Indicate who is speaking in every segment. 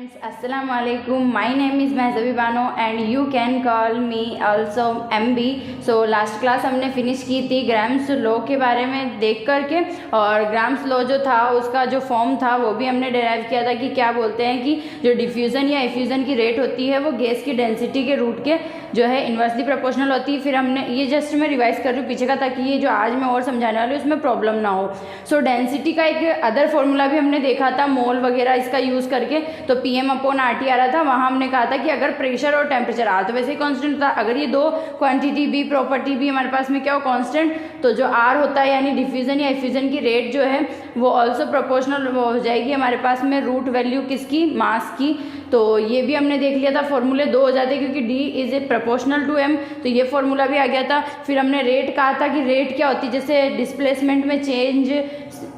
Speaker 1: Friends, Assalamu alaikum. My name is Mahzabi Bano and you can call me also MB. So last class हमने finish की थी grams law के बारे में देख करके, और ग्राम्स लॉ जो था उसका जो फॉर्म था वो भी हमने डेराइव किया था कि क्या बोलते हैं कि जो डिफ्यूज़न या एफ्यूज़न की रेट होती है वो गैस की डेंसिटी के रूट के जो है इन्वर्सली प्रोपोर्शनल होती है। फिर हमने ये जस्ट मैं रिवाइज कर रही हूँ पीछे का, ताकि ये जो आज मैं और समझाने वाली हूँ उसमें प्रॉब्लम ना हो। सो डेंसिटी का एक अदर फॉर्मूला भी हमने देखा था मोल वगैरह इसका यूज़ करके, तो PM/RT आ रहा था। वहाँ हमने कहा था कि अगर प्रेशर और टेम्परेचर आ तो वैसे ही कांस्टेंट था, अगर ये दो क्वांटिटी भी प्रॉपर्टी भी हमारे पास में क्या हो कांस्टेंट, तो जो R होता है यानी डिफ्यूज़न या एफ्यूज़न की रेट जो है वो ऑल्सो प्रोपोर्शनल हो जाएगी हमारे पास में रूट वैल्यू किसकी, मास की। तो ये भी हमने देख लिया था, फॉर्मूले दो हो जाते क्योंकि D is a proportional to M, तो ये फॉर्मूला भी आ गया था। फिर हमने रेट कहा था कि रेट क्या होती है, जैसे डिस्प्लेसमेंट में चेंज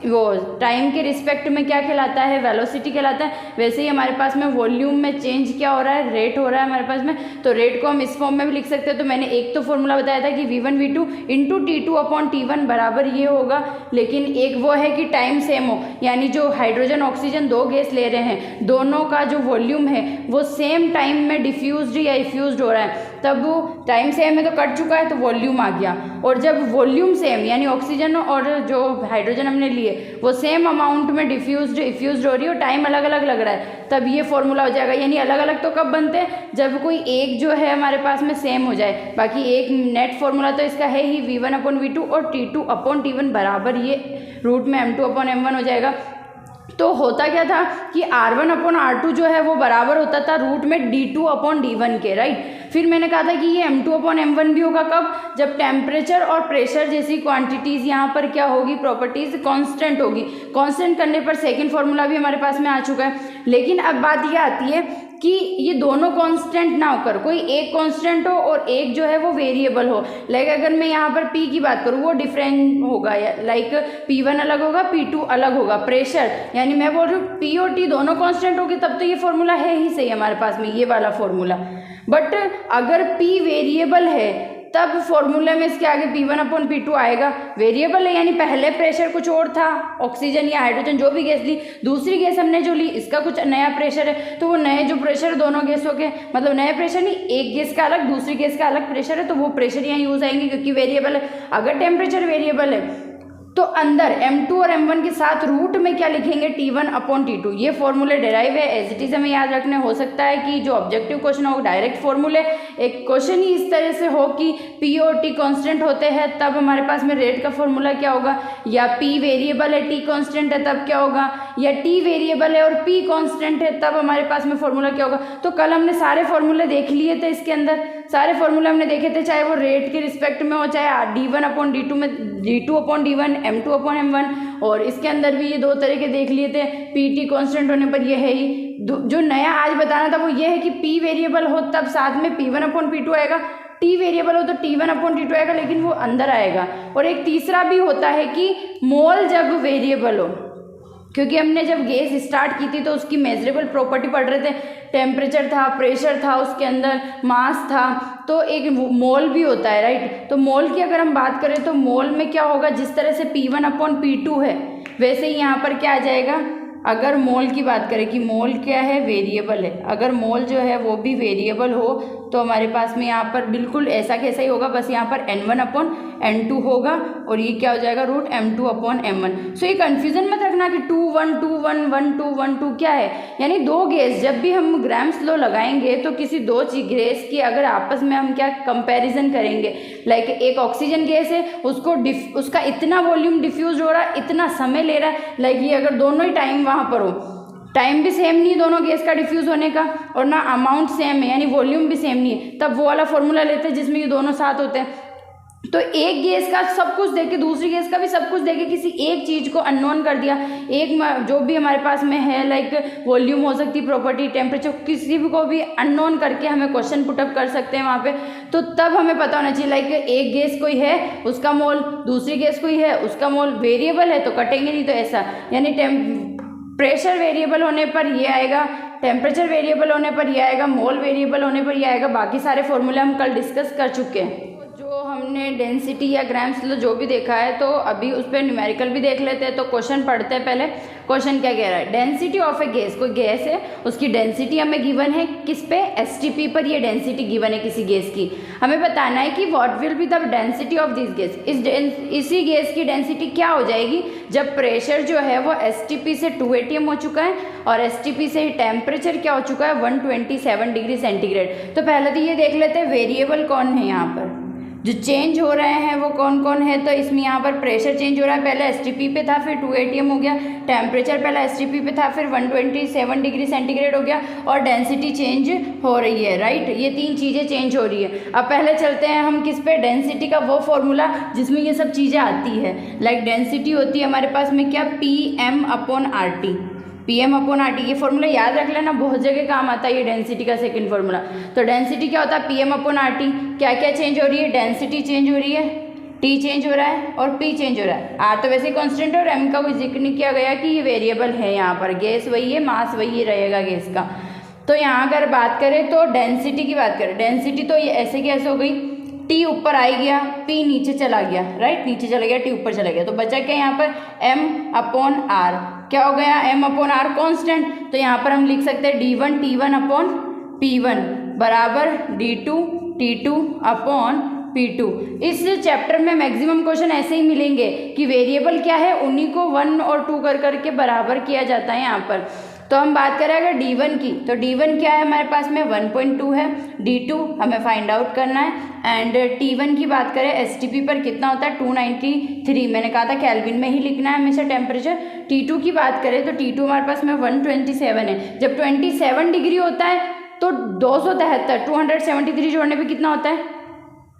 Speaker 1: वो टाइम के रिस्पेक्ट में क्या कहलाता है, वेलोसिटी कहलाता है। वैसे ही हमारे पास में वॉल्यूम में चेंज क्या हो रहा है, रेट हो रहा है हमारे पास में। तो रेट को हम इस फॉर्म में भी लिख सकते हैं। तो मैंने एक तो फॉर्मूला बताया था कि V1 V2 इंटू T2/T1 बराबर ये होगा, लेकिन एक वो है कि टाइम सेम हो, यानी जो हाइड्रोजन ऑक्सीजन दो गैस ले रहे हैं दोनों का जो वॉल्यूम है वो सेम टाइम में डिफ्यूज्ड या इफ्यूज्ड हो रहा है। तब वो टाइम सेम है तो कट चुका है तो वॉल्यूम आ गया, और जब वॉल्यूम सेम यानी ऑक्सीजन और जो हाइड्रोजन हमने लिए वो सेम अमाउंट में डिफ्यूज्ड इफ्यूज्ड हो रही है और टाइम अलग अलग लग रहा है, तब ये फॉर्मूला हो जाएगा। यानी अलग अलग तो कब बनते हैं, जब कोई एक जो है हमारे पास में सेम हो जाए। बाकी एक नेट फॉर्मूला तो इसका है ही V1/V2 और T2/T1 बराबर ये रूट में M2/M1 हो जाएगा। तो होता क्या था कि R1/R2 जो है वो बराबर होता था रूट में D2/D1 के, राइट। फिर मैंने कहा था कि ये M2/M1 भी होगा कब, जब टेम्परेचर और प्रेशर जैसी क्वांटिटीज़ यहाँ पर क्या होगी, प्रॉपर्टीज़ कांस्टेंट होगी। कांस्टेंट करने पर सेकंड फार्मूला भी हमारे पास में आ चुका है। लेकिन अब बात ये आती है कि ये दोनों कांस्टेंट ना होकर कोई एक कांस्टेंट हो और एक जो है वो वेरिएबल हो। लाइक अगर मैं यहाँ पर P की बात करूँ वो डिफरेंट होगा, लाइक P1 अलग होगा, P2 अलग होगा। प्रेशर यानी मैं बोल रही हूँ P और T दोनों कांस्टेंट होगी तब तो ये फॉर्मूला है ही सही हमारे पास में, ये वाला फॉर्मूला। बट अगर P वेरिएबल है तब फॉर्मूले में इसके आगे P1/P2 आएगा। वेरिएबल है यानी पहले प्रेशर कुछ और था, ऑक्सीजन या हाइड्रोजन जो भी गैस ली, दूसरी गैस हमने जो ली इसका कुछ नया प्रेशर है, तो वो नए जो प्रेशर दोनों गैसों के, मतलब नए प्रेशर नहीं, एक गैस का अलग दूसरी गैस का अलग प्रेशर है, तो वो प्रेशर यहाँ यूज आएंगे क्योंकि वेरिएबल है। अगर टेम्परेचर वेरिएबल है तो अंदर M2 और M1 के साथ रूट में क्या लिखेंगे, T1/T2। ये फॉर्मूले डेराइव है, एज इट इज हमें याद रखने। हो सकता है कि जो ऑब्जेक्टिव क्वेश्चन हो डायरेक्ट फॉर्मूले, एक क्वेश्चन ही इस तरह से हो कि P और T कांस्टेंट होते हैं तब हमारे पास में रेट का फॉर्मूला क्या होगा, या P वेरिएबल है T कांस्टेंट है तब क्या होगा, या T वेरिएबल है और P कांस्टेंट है तब हमारे पास में फॉर्मूला क्या होगा। तो कल हमने सारे फॉर्मूले देख लिए थे, इसके अंदर सारे फॉर्मूले हमने देखे थे, चाहे वो रेट के रिस्पेक्ट में हो, चाहे D1/D2 में D2/D1 M2/M1, और इसके अंदर भी ये दो तरह के देख लिए थे। PT कांस्टेंट होने पर ये है ही, जो नया आज बताना था वो ये है कि P वेरिएबल हो तब साथ में P1/P2 आएगा, T वेरिएबल हो तो T1/T2 आएगा, लेकिन वो अंदर आएगा। और एक तीसरा भी होता है कि मोल जब वेरिएबल हो, क्योंकि हमने जब गैस स्टार्ट की थी तो उसकी मेजरेबल प्रॉपर्टी पढ़ रहे थे, टेम्परेचर था, प्रेशर था, उसके अंदर मास था, तो एक मोल भी होता है, राइट। तो मोल की अगर हम बात करें तो मोल में क्या होगा, जिस तरह से P1/P2 है वैसे ही यहाँ पर क्या आ जाएगा। अगर मोल की बात करें कि मोल क्या है, वेरिएबल है, अगर मोल जो है वो भी वेरिएबल हो तो हमारे पास में यहाँ पर बिल्कुल ऐसा कैसा ही होगा, बस यहाँ पर N1/N2 होगा और ये क्या हो जाएगा रूट M2/M1। सो ये कन्फ्यूजन मत रखना कि 2 1 2 1 1 2 1 2 क्या है, यानी दो गैस जब भी हम ग्राम्स लॉ लगाएंगे तो किसी दो गैस की अगर आपस में हम क्या कंपैरिजन करेंगे, लाइक एक ऑक्सीजन गैस है उसका इतना वॉल्यूम डिफ्यूज हो रहा है, इतना समय ले रहा है, लाइक ये अगर दोनों ही टाइम वहाँ पर हो, टाइम भी सेम नहीं है दोनों गैस का डिफ्यूज़ होने का, और ना अमाउंट सेम है यानी वॉल्यूम भी सेम नहीं है, तब वो वाला फॉर्मूला लेते हैं जिसमें ये दोनों साथ होते हैं। तो एक गैस का सब कुछ देके दूसरी गैस का भी सब कुछ देके किसी एक चीज़ को अननोन कर दिया, एक जो भी हमारे पास में है लाइक वॉल्यूम हो सकती है, प्रॉपर्टी, टेम्परेचर, किसी भी को भी अननोन करके हमें क्वेश्चन पुटअप कर सकते हैं वहाँ पे। तो तब हमें पता होना चाहिए लाइक एक गैस कोई है उसका मोल, दूसरी गैस कोई है उसका मोल, वेरिएबल है तो कटेंगे नहीं, तो ऐसा यानी प्रेशर वेरिएबल होने पर ये आएगा, टेम्परेचर वेरिएबल होने पर ये आएगा, मोल वेरिएबल होने पर ये आएगा। बाकी सारे फॉर्मूले हम कल डिस्कस कर चुके हैं। जो हम हमने डेंसिटी या ग्राम्स लो जो भी देखा है, तो अभी उस पर न्यूमेरिकल भी देख लेते हैं। तो क्वेश्चन पढ़ते हैं पहले। क्वेश्चन क्या कह रहा है, डेंसिटी ऑफ ए गैस, कोई गैस है उसकी डेंसिटी हमें गिवन है किस पे, एसटीपी पर ये डेंसिटी गिवन है किसी गैस की। हमें बताना है कि what will be the density of this gas, इसी गैस की डेंसिटी क्या हो जाएगी जब प्रेशर जो है वो एसटीपी से 2 atm हो चुका है और एसटीपी से टेम्परेचर क्या हो चुका है 127 डिग्री सेंटीग्रेड। तो पहले तो ये देख लेते हैं वेरिएबल कौन है यहाँ पर, जो चेंज हो रहे हैं वो कौन कौन है। तो इसमें यहाँ पर प्रेशर चेंज हो रहा है, पहले एसटीपी पे था फिर 2 atm हो गया, टेम्परेचर पहले एसटीपी पे था फिर 127 डिग्री सेंटीग्रेड हो गया, और डेंसिटी चेंज हो रही है, राइट। ये 3 चीज़ें चेंज हो रही है। अब पहले चलते हैं हम किस पे, डेंसिटी का वो फॉर्मूला जिसमें ये सब चीज़ें आती है। लाइक डेंसिटी होती है हमारे पास में क्या, PM/RT, PM/RT। ये फॉर्मूला याद रख लेना, बहुत जगह काम आता है ये डेंसिटी का सेकंड फॉर्मूला। तो डेंसिटी क्या होता है, PM/RT। क्या क्या चेंज हो रही है, डेंसिटी चेंज हो रही है, T चेंज हो रहा है और P चेंज हो रहा है। R तो वैसे कांस्टेंट है और M का कोई जिक्र नहीं किया गया कि ये वेरिएबल है। यहाँ पर गैस वही है, मास वही रहेगा गैस का। तो यहाँ अगर बात करें तो डेंसिटी की बात करें, डेंसिटी तो ये ऐसे कैसे हो गई, T ऊपर आ गया, P नीचे चला गया, राइट, नीचे चला गया, T ऊपर चला गया। तो बचा क्या यहाँ पर, M/R। क्या हो गया, M/R कांस्टेंट। तो यहाँ पर हम लिख सकते हैं D1 T1/P1 बराबर D2 T2/P2। इस चैप्टर में मैक्सिमम क्वेश्चन ऐसे ही मिलेंगे कि वेरिएबल क्या है उन्हीं को 1 और 2 कर करके बराबर किया जाता है यहाँ पर। तो हम बात करें अगर D1 की, तो D1 क्या है हमारे पास में 1.2 है, D2 हमें फाइंड आउट करना है, एंड T1 की बात करें एसटीपी पर कितना होता है 293, मैंने कहा था केल्विन में ही लिखना है हमेशा टेम्परेचर। T2 की बात करें तो T2 हमारे पास में 127 है। जब 27 डिग्री होता है तो 273 273 जोड़ने पे कितना होता है,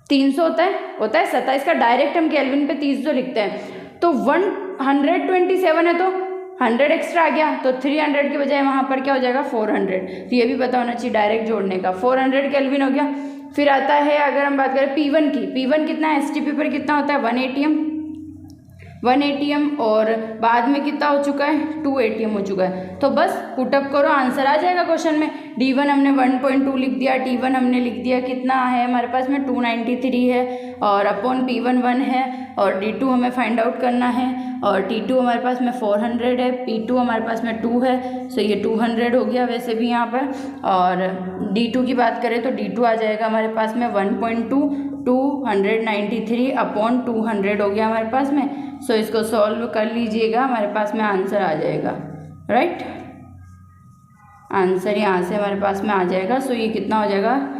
Speaker 1: 300 होता है 27 का डायरेक्ट हम केल्विन पे 300 लिखते हैं। तो 127 है तो 100 एक्स्ट्रा आ गया, तो 300 के बजाय वहाँ पर क्या हो जाएगा 400। तो ये भी पता होना चाहिए डायरेक्ट जोड़ने का, 400 केल्विन हो गया। फिर आता है अगर हम बात करें P1 की, P1 कितना है, एसटीपी पर कितना होता है 1 atm और बाद में कितना हो चुका है 2 atm हो चुका है। तो बस पुटअप करो, आंसर आ जाएगा क्वेश्चन में। D1 हमने 1.2 लिख दिया, T1 हमने लिख दिया कितना है हमारे पास में 293 है, और अपॉन P1 1 है, और D2 हमें फाइंड आउट करना है, और T2 हमारे पास में 400 है, P2 हमारे पास में 2 है। सो ये 200 हो गया वैसे भी यहाँ पर। और D2 की बात करें तो D2 आ जाएगा हमारे पास में 1.2 293 अपॉन 200 हो गया हमारे पास में। सो इसको सॉल्व कर लीजिएगा, हमारे पास में आंसर आ जाएगा, राइट। आंसर यहाँ से हमारे पास में आ जाएगा। सो ये कितना हो जाएगा,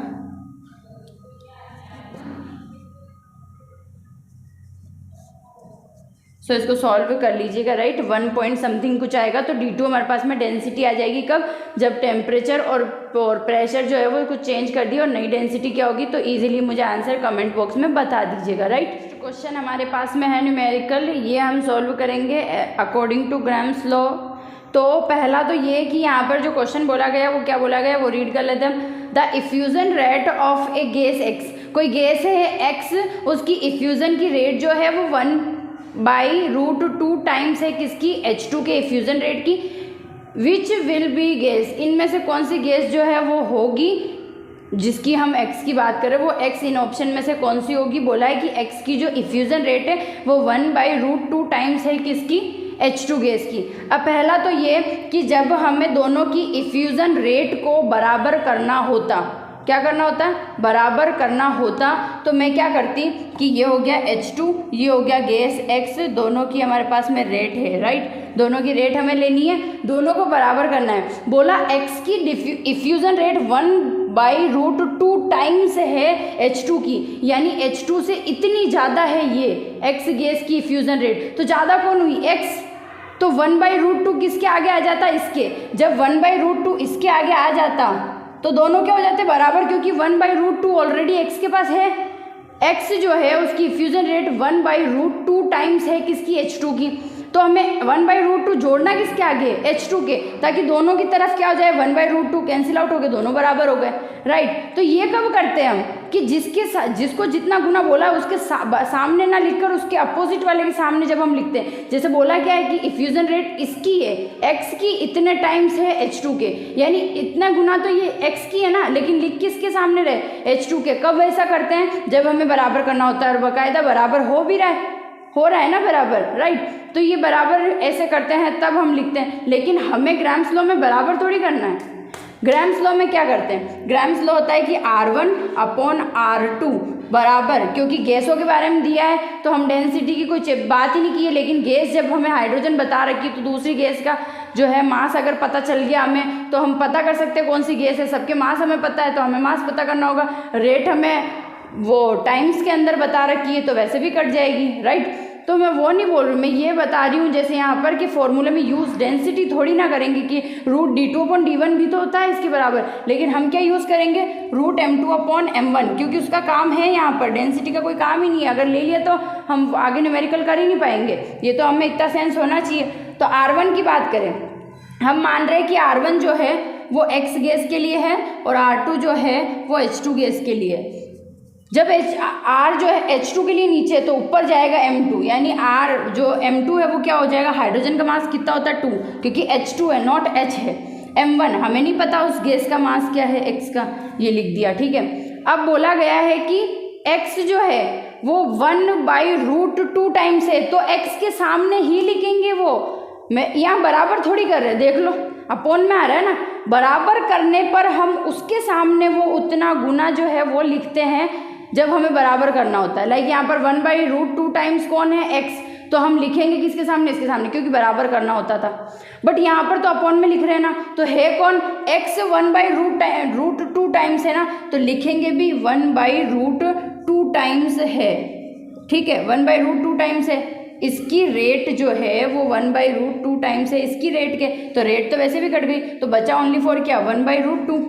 Speaker 1: सो इसको सॉल्व कर लीजिएगा, राइट। 1 पॉइंट समथिंग कुछ आएगा। तो D2 हमारे पास में डेंसिटी आ जाएगी कब, जब टेम्परेचर और प्रेशर जो है वो कुछ चेंज कर दिया, और नई डेंसिटी क्या होगी। तो इजीली मुझे आंसर कमेंट बॉक्स में बता दीजिएगा, राइट। क्वेश्चन हमारे पास में है न्यूमेरिकल, ये हम सॉल्व करेंगे अकॉर्डिंग टू ग्राम्स लॉ। तो पहला तो ये कि यहाँ पर जो क्वेश्चन बोला गया वो क्या बोला गया वो रीड कर लेते हैं। The effusion rate of A gas X, कोई गैस है X, उसकी इफ्यूजन की रेट जो है वो 1/√2 टाइम्स है किसकी, H2 के इफ्यूजन रेट की। विच विल बी गैस, इनमें से कौन सी गैस जो है वो होगी जिसकी हम X की बात करें, वो X इन ऑप्शन में से कौन सी होगी। बोला है कि X की जो इफ्यूजन रेट है वो 1/√2 टाइम्स है किसकी, H2 गैस की। अब पहला तो ये कि जब हमें दोनों की इफ्यूजन रेट को बराबर करना होता, क्या करना होता है, बराबर करना होता, तो मैं क्या करती कि ये हो गया H2, ये हो गया गैस X, दोनों की हमारे पास में रेट है, राइट। दोनों की रेट हमें लेनी है, दोनों को बराबर करना है। बोला X की इफ्यूजन रेट 1/√2 टाइम्स है H2 की, यानी H2 से इतनी ज़्यादा है ये X गैस की इफ्यूजन रेट। तो ज़्यादा कौन हुई, X। तो 1/√2 किसके आगे आ जाता, इसके। जब 1/√2 इसके आगे आ जाता तो दोनों क्या हो जाते बराबर, क्योंकि 1/√2 ऑलरेडी X के पास है। X जो है उसकी इफ्यूजन रेट 1/√2 टाइम्स है किसकी, H2 की। तो हमें 1/√2 जोड़ना किसके आगे, H2 के, ताकि दोनों की तरफ क्या हो जाए 1/√2 कैंसिल आउट हो गए, दोनों बराबर हो गए, राइट। तो ये कब करते हैं हम कि जिसको जितना गुना बोला है उसके सामने ना लिखकर उसके अपोजिट वाले के सामने जब हम लिखते हैं, जैसे बोला क्या है कि इफ्यूजन रेट इसकी है, x की इतने टाइम्स है H2 के, यानी इतना गुना तो ये x की है ना, लेकिन लिख किसके सामने रहे, H2 के। कब ऐसा करते हैं, जब हमें बराबर करना होता है और बाकायदा बराबर हो भी रहा है ना बराबर, राइट। तो ये बराबर ऐसे करते हैं तब हम लिखते हैं, लेकिन हमें ग्राम्स लॉ में बराबर थोड़ी करना है। ग्राम्स लॉ में क्या करते हैं, ग्राम्स लॉ होता है कि R1/R2 बराबर, क्योंकि गैसों के बारे में दिया है तो हम डेंसिटी की कोई बात ही नहीं की है, लेकिन गैस जब हमें हाइड्रोजन बता रखी है तो दूसरी गैस का जो है मास अगर पता चल गया हमें तो हम पता कर सकते हैं कौन सी गैस है। सबके मास हमें पता है तो हमें मास पता करना होगा, रेट हमें वो टाइम्स के अंदर बता रखी है तो वैसे भी कट जाएगी, राइट। तो मैं वो नहीं बोल रही हूँ, मैं ये बता रही हूँ जैसे यहाँ पर कि फॉर्मूले में यूज़ डेंसिटी थोड़ी ना करेंगे कि √d2/d1 भी तो होता है इसके बराबर, लेकिन हम क्या यूज़ करेंगे √m2/m1, क्योंकि उसका काम है यहाँ पर, डेंसिटी का कोई काम ही नहीं है। अगर ले लिया तो हम आगे न्यूमेरिकल कर ही नहीं पाएंगे, ये तो हमें इतना सेंस होना चाहिए। तो R1 की बात करें, हम मान रहे हैं कि R1 जो है वो X गैस के लिए है और R2 जो है वो H2 गैस के लिए है। जब R जो है H2 के लिए नीचे तो ऊपर जाएगा M2, यानी R जो M2 है वो क्या हो जाएगा, हाइड्रोजन का मास कितना होता है 2, क्योंकि H2 है नॉट H है। M1 हमें नहीं पता उस गैस का मास क्या है X का, ये लिख दिया, ठीक है। अब बोला गया है कि X जो है वो 1/√2 टाइम्स है, तो X के सामने ही लिखेंगे वो, मैं यहाँ बराबर थोड़ी कर रहे, देख लो अपोन में आ रहा है ना, बराबर करने पर हम उसके सामने वो उतना गुना जो है वो लिखते हैं जब हमें बराबर करना होता है। लाइक यहाँ पर 1/√2 टाइम्स कौन है X, तो हम लिखेंगे किसके सामने, इसके सामने, क्योंकि बराबर करना होता था। बट यहाँ पर तो अपॉन में लिख रहे हैं ना, तो है कौन X 1/√2 टाइम्स है ना, तो लिखेंगे भी 1/√2 टाइम्स है, ठीक है, 1/√2 टाइम्स है। इसकी रेट जो है वो 1/√2 टाइम्स है इसकी रेट के, तो रेट तो वैसे भी कट गई, तो बचा ओनली फॉर क्या 1/√2,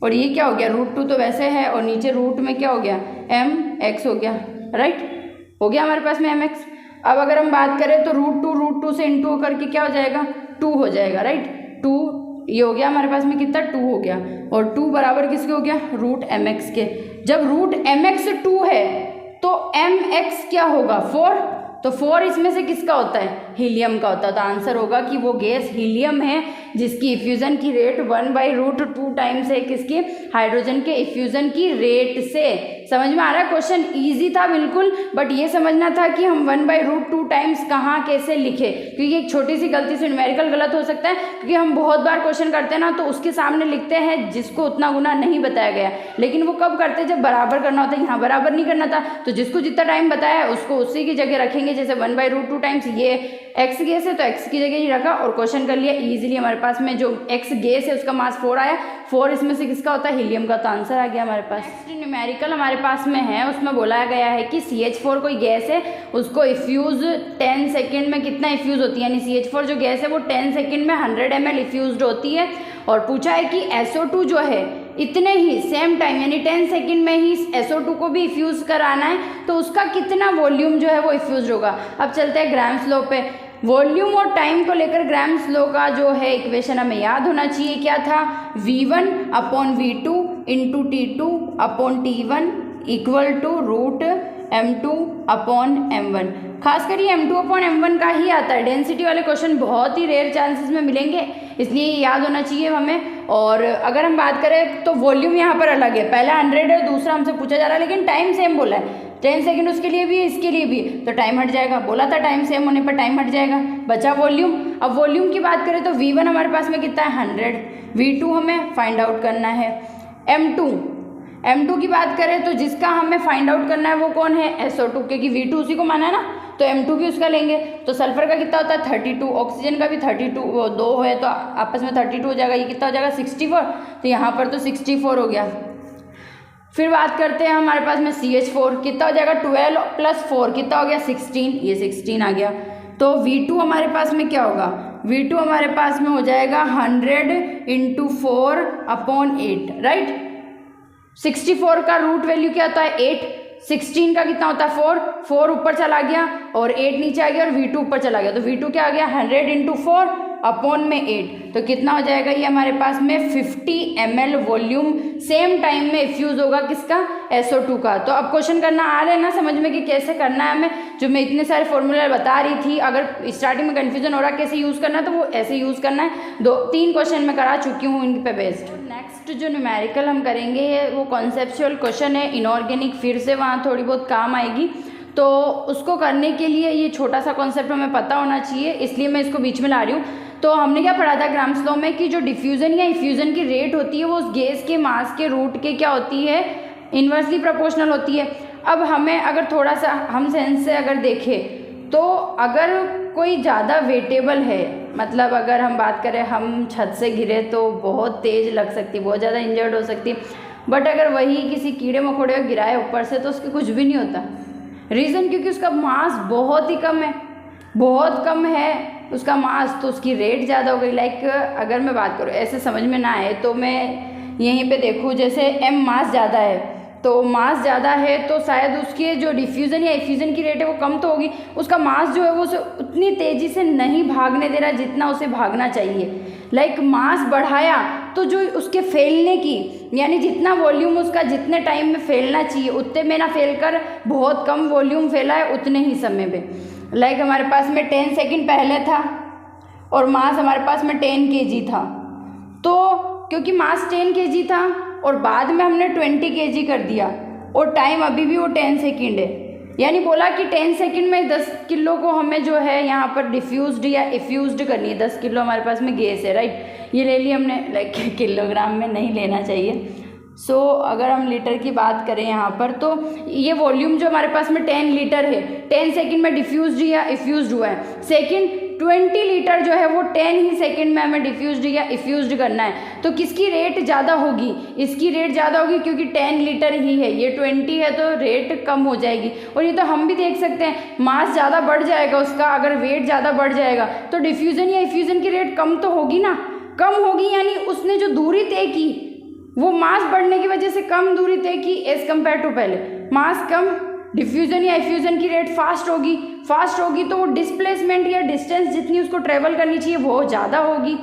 Speaker 1: और ये क्या हो गया √2 तो वैसे है, और नीचे रूट में क्या हो गया mx हो गया, राइट, हो गया हमारे पास में mx। अब अगर हम बात करें तो √2 से इंटू होकर के क्या हो जाएगा 2 हो जाएगा, राइट, 2 ये हो गया हमारे पास में कितना 2 हो गया, और 2 बराबर किसके हो गया √mx के। जब √mx 2 है तो mx क्या होगा 4, तो 4 इसमें से किसका होता है, हीलियम का होता है। तो आंसर होगा कि वो गैस हीलियम है जिसकी इफ्यूज़न की रेट 1/√2 टाइम्स है किसकी, हाइड्रोजन के इफ्यूज़न की रेट से। समझ में आ रहा है, क्वेश्चन इजी था बिल्कुल, बट ये समझना था कि हम 1/√2 टाइम्स कहाँ कैसे लिखे, क्योंकि एक छोटी सी गलती से न्यूमेरिकल गलत हो सकता है, क्योंकि हम बहुत बार क्वेश्चन करते हैं ना तो उसके सामने लिखते हैं जिसको उतना गुना नहीं बताया गया, लेकिन वो कब करते हैं जब बराबर करना होता है। यहाँ बराबर नहीं करना था तो जिसको जितना टाइम बताया है उसको उसी की जगह रखेंगे, जैसे 1/√2 टाइम्स ये x गैस है तो x की जगह ही रखा और क्वेश्चन कर लिया इजीली। हमारे पास में जो x गैस है उसका मास 4 आया, 4 इसमें से किसका होता है हीलियम का, तो आंसर आ गया हमारे पास। नेक्स्ट न्यूमेरिकल हमारे पास में है, उसमें बोला गया है कि CH4 कोई गैस है, उसको इफ्यूज़ 10 सेकेंड में कितना इफ्यूज़ होती है, यानी CH4 जो गैस है वो 10 सेकेंड में 100 ml इफ्यूज़ होती है, और पूछा है कि SO2 जो है इतने ही सेम टाइम यानी 10 सेकेंड में ही SO2 को भी इफ्यूज़ कराना है, तो उसका कितना वॉल्यूम जो है वो इफ्यूज़ होगा। अब चलते हैं ग्राम्स लॉ पे। वॉल्यूम और टाइम को लेकर ग्राम्स लॉ का जो है इक्वेशन हमें याद होना चाहिए, क्या था V1/V2 into T2/T1 equal to √m2/m1। खासकर ये m2/m1 का ही आता है, डेंसिटी वाले क्वेश्चन बहुत ही रेयर चांसेस में मिलेंगे, इसलिए ये याद होना चाहिए हमें। और अगर हम बात करें तो वॉल्यूम यहाँ पर अलग है, पहला 100 है, दूसरा हमसे पूछा जा रहा है, लेकिन टाइम सेम बोला है, 10 सेकेंड उसके लिए भी है इसके लिए भी, तो टाइम हट जाएगा, बोला था टाइम सेम होने पर टाइम हट जाएगा, बचा वॉल्यूम। अब वॉल्यूम की बात करें तो V1 हमारे पास में कितना है 100, V2 हमें फाइंड आउट करना है, M2 की बात करें तो जिसका हमें फाइंड आउट करना है वो कौन है SO2, क्योंकि V2 उसी को माना है ना, तो M2 भी उसका लेंगे। तो सल्फर का कितना होता है 32, ऑक्सीजन का भी 32, वो 2 है तो आपस में 32 हो जाएगा, ये कितना हो जाएगा 64, तो यहाँ पर तो 64 हो गया। फिर बात करते हैं हमारे पास में CH4 कितना हो जाएगा 12 + 4 कितना हो गया 16, ये 16 आ गया। तो V2 हमारे पास में क्या होगा, V2 हमारे पास में हो जाएगा 100 × 4/8, राइट। 64 का रूट वैल्यू क्या होता है 8, 16 का कितना होता है 4, 4 ऊपर चला गया और 8 नीचे आ गया और V2 ऊपर चला गया, तो V2 क्या आ गया 100 इंटू 4 अपॉन में 8, तो कितना हो जाएगा ये हमारे पास में 50 ml वॉल्यूम सेम टाइम में इफ्यूज़ होगा किसका SO2 का। तो अब क्वेश्चन करना आ रहा है ना समझ में कि कैसे करना है हमें, जो मैं इतने सारे फॉर्मूला बता रही थी, अगर स्टार्टिंग में कन्फ्यूजन हो रहा है कैसे यूज़ करना है तो वो ऐसे यूज़ करना है। 2-3 क्वेश्चन मैं करा चुकी हूँ इन पे बेस्ड। नेक्स्ट जो न्यूमेरिकल हम करेंगे वो कॉन्सेप्चुअल क्वेश्चन है इनऑर्गेनिक, फिर से वहाँ थोड़ी बहुत काम आएगी, तो उसको करने के लिए ये छोटा सा कॉन्सेप्ट हमें पता होना चाहिए, इसलिए मैं इसको बीच में ला रही हूँ। तो हमने क्या पढ़ा था ग्राम्स लॉ में कि जो डिफ्यूज़न या इफ्यूज़न की रेट होती है वो उस गैस के मास के रूट के क्या होती है इन्वर्सली प्रोपोर्शनल होती है। अब हमें अगर थोड़ा सा हम सेंस से अगर देखें तो अगर कोई ज़्यादा वेटेबल है, मतलब अगर हम बात करें हम छत से गिरे तो बहुत तेज़ लग सकती है, बहुत ज़्यादा इंजर्ड हो सकती है, बट अगर वही किसी कीड़े मकोड़े को गिराए ऊपर से तो उसके कुछ भी नहीं होता। रीज़न क्योंकि उसका मास बहुत ही कम है, बहुत कम है उसका मास, तो उसकी रेट ज़्यादा हो गई। लाइक अगर मैं बात करूँ ऐसे समझ में ना आए तो मैं यहीं पे देखूँ, जैसे m मास ज़्यादा है तो मास ज़्यादा है तो शायद उसके जो डिफ्यूज़न या इफ्यूज़न की रेट है वो कम तो होगी, उसका मास जो है वो उसे उतनी तेज़ी से नहीं भागने दे रहा जितना उसे भागना चाहिए। लाइक मास बढ़ाया तो जो उसके फैलने की यानी जितना वॉल्यूम उसका जितने टाइम में फैलना चाहिए उतने में ना फैल कर बहुत कम वॉल्यूम फैला है उतने ही समय में। लाइक हमारे पास में 10 सेकंड पहले था और मास हमारे पास में 10 kg था, तो क्योंकि मास 10 kg था और बाद में हमने 20 kg कर दिया और टाइम अभी भी वो 10 सेकंड है, यानी बोला कि 10 सेकंड में 10 किलो को हमें जो है यहाँ पर डिफ्यूज्ड या इफ्यूज्ड करनी है। 10 किलो हमारे पास में गैस है, राइट, ये ले लिया हमने, लाइक किलोग्राम में नहीं लेना चाहिए। सो अगर हम लीटर की बात करें यहाँ पर तो ये वॉल्यूम जो हमारे पास में 10 लीटर है 10 सेकंड में डिफ्यूज्ड या इफ्यूज्ड हुआ है। सेकंड 20 लीटर जो है वो 10 ही सेकंड में हमें डिफ्यूज्ड या इफ्यूज्ड करना है, तो किसकी रेट ज़्यादा होगी, इसकी रेट ज़्यादा होगी क्योंकि 10 लीटर ही है, ये 20 है तो रेट कम हो जाएगी। और ये तो हम भी देख सकते हैं मास ज़्यादा बढ़ जाएगा उसका, अगर वेट ज़्यादा बढ़ जाएगा तो डिफ्यूज़न या इफ्यूज़न की रेट कम तो होगी ना, कम होगी, यानी उसने जो दूरी तय की वो मास बढ़ने की वजह से कम दूरी तय की एज़ कम्पेयर टू पहले, मास कम, डिफ्यूज़न या इफ्यूज़न की रेट फास्ट होगी तो वो डिस्प्लेसमेंट या डिस्टेंस जितनी उसको ट्रेवल करनी चाहिए वो ज़्यादा होगी।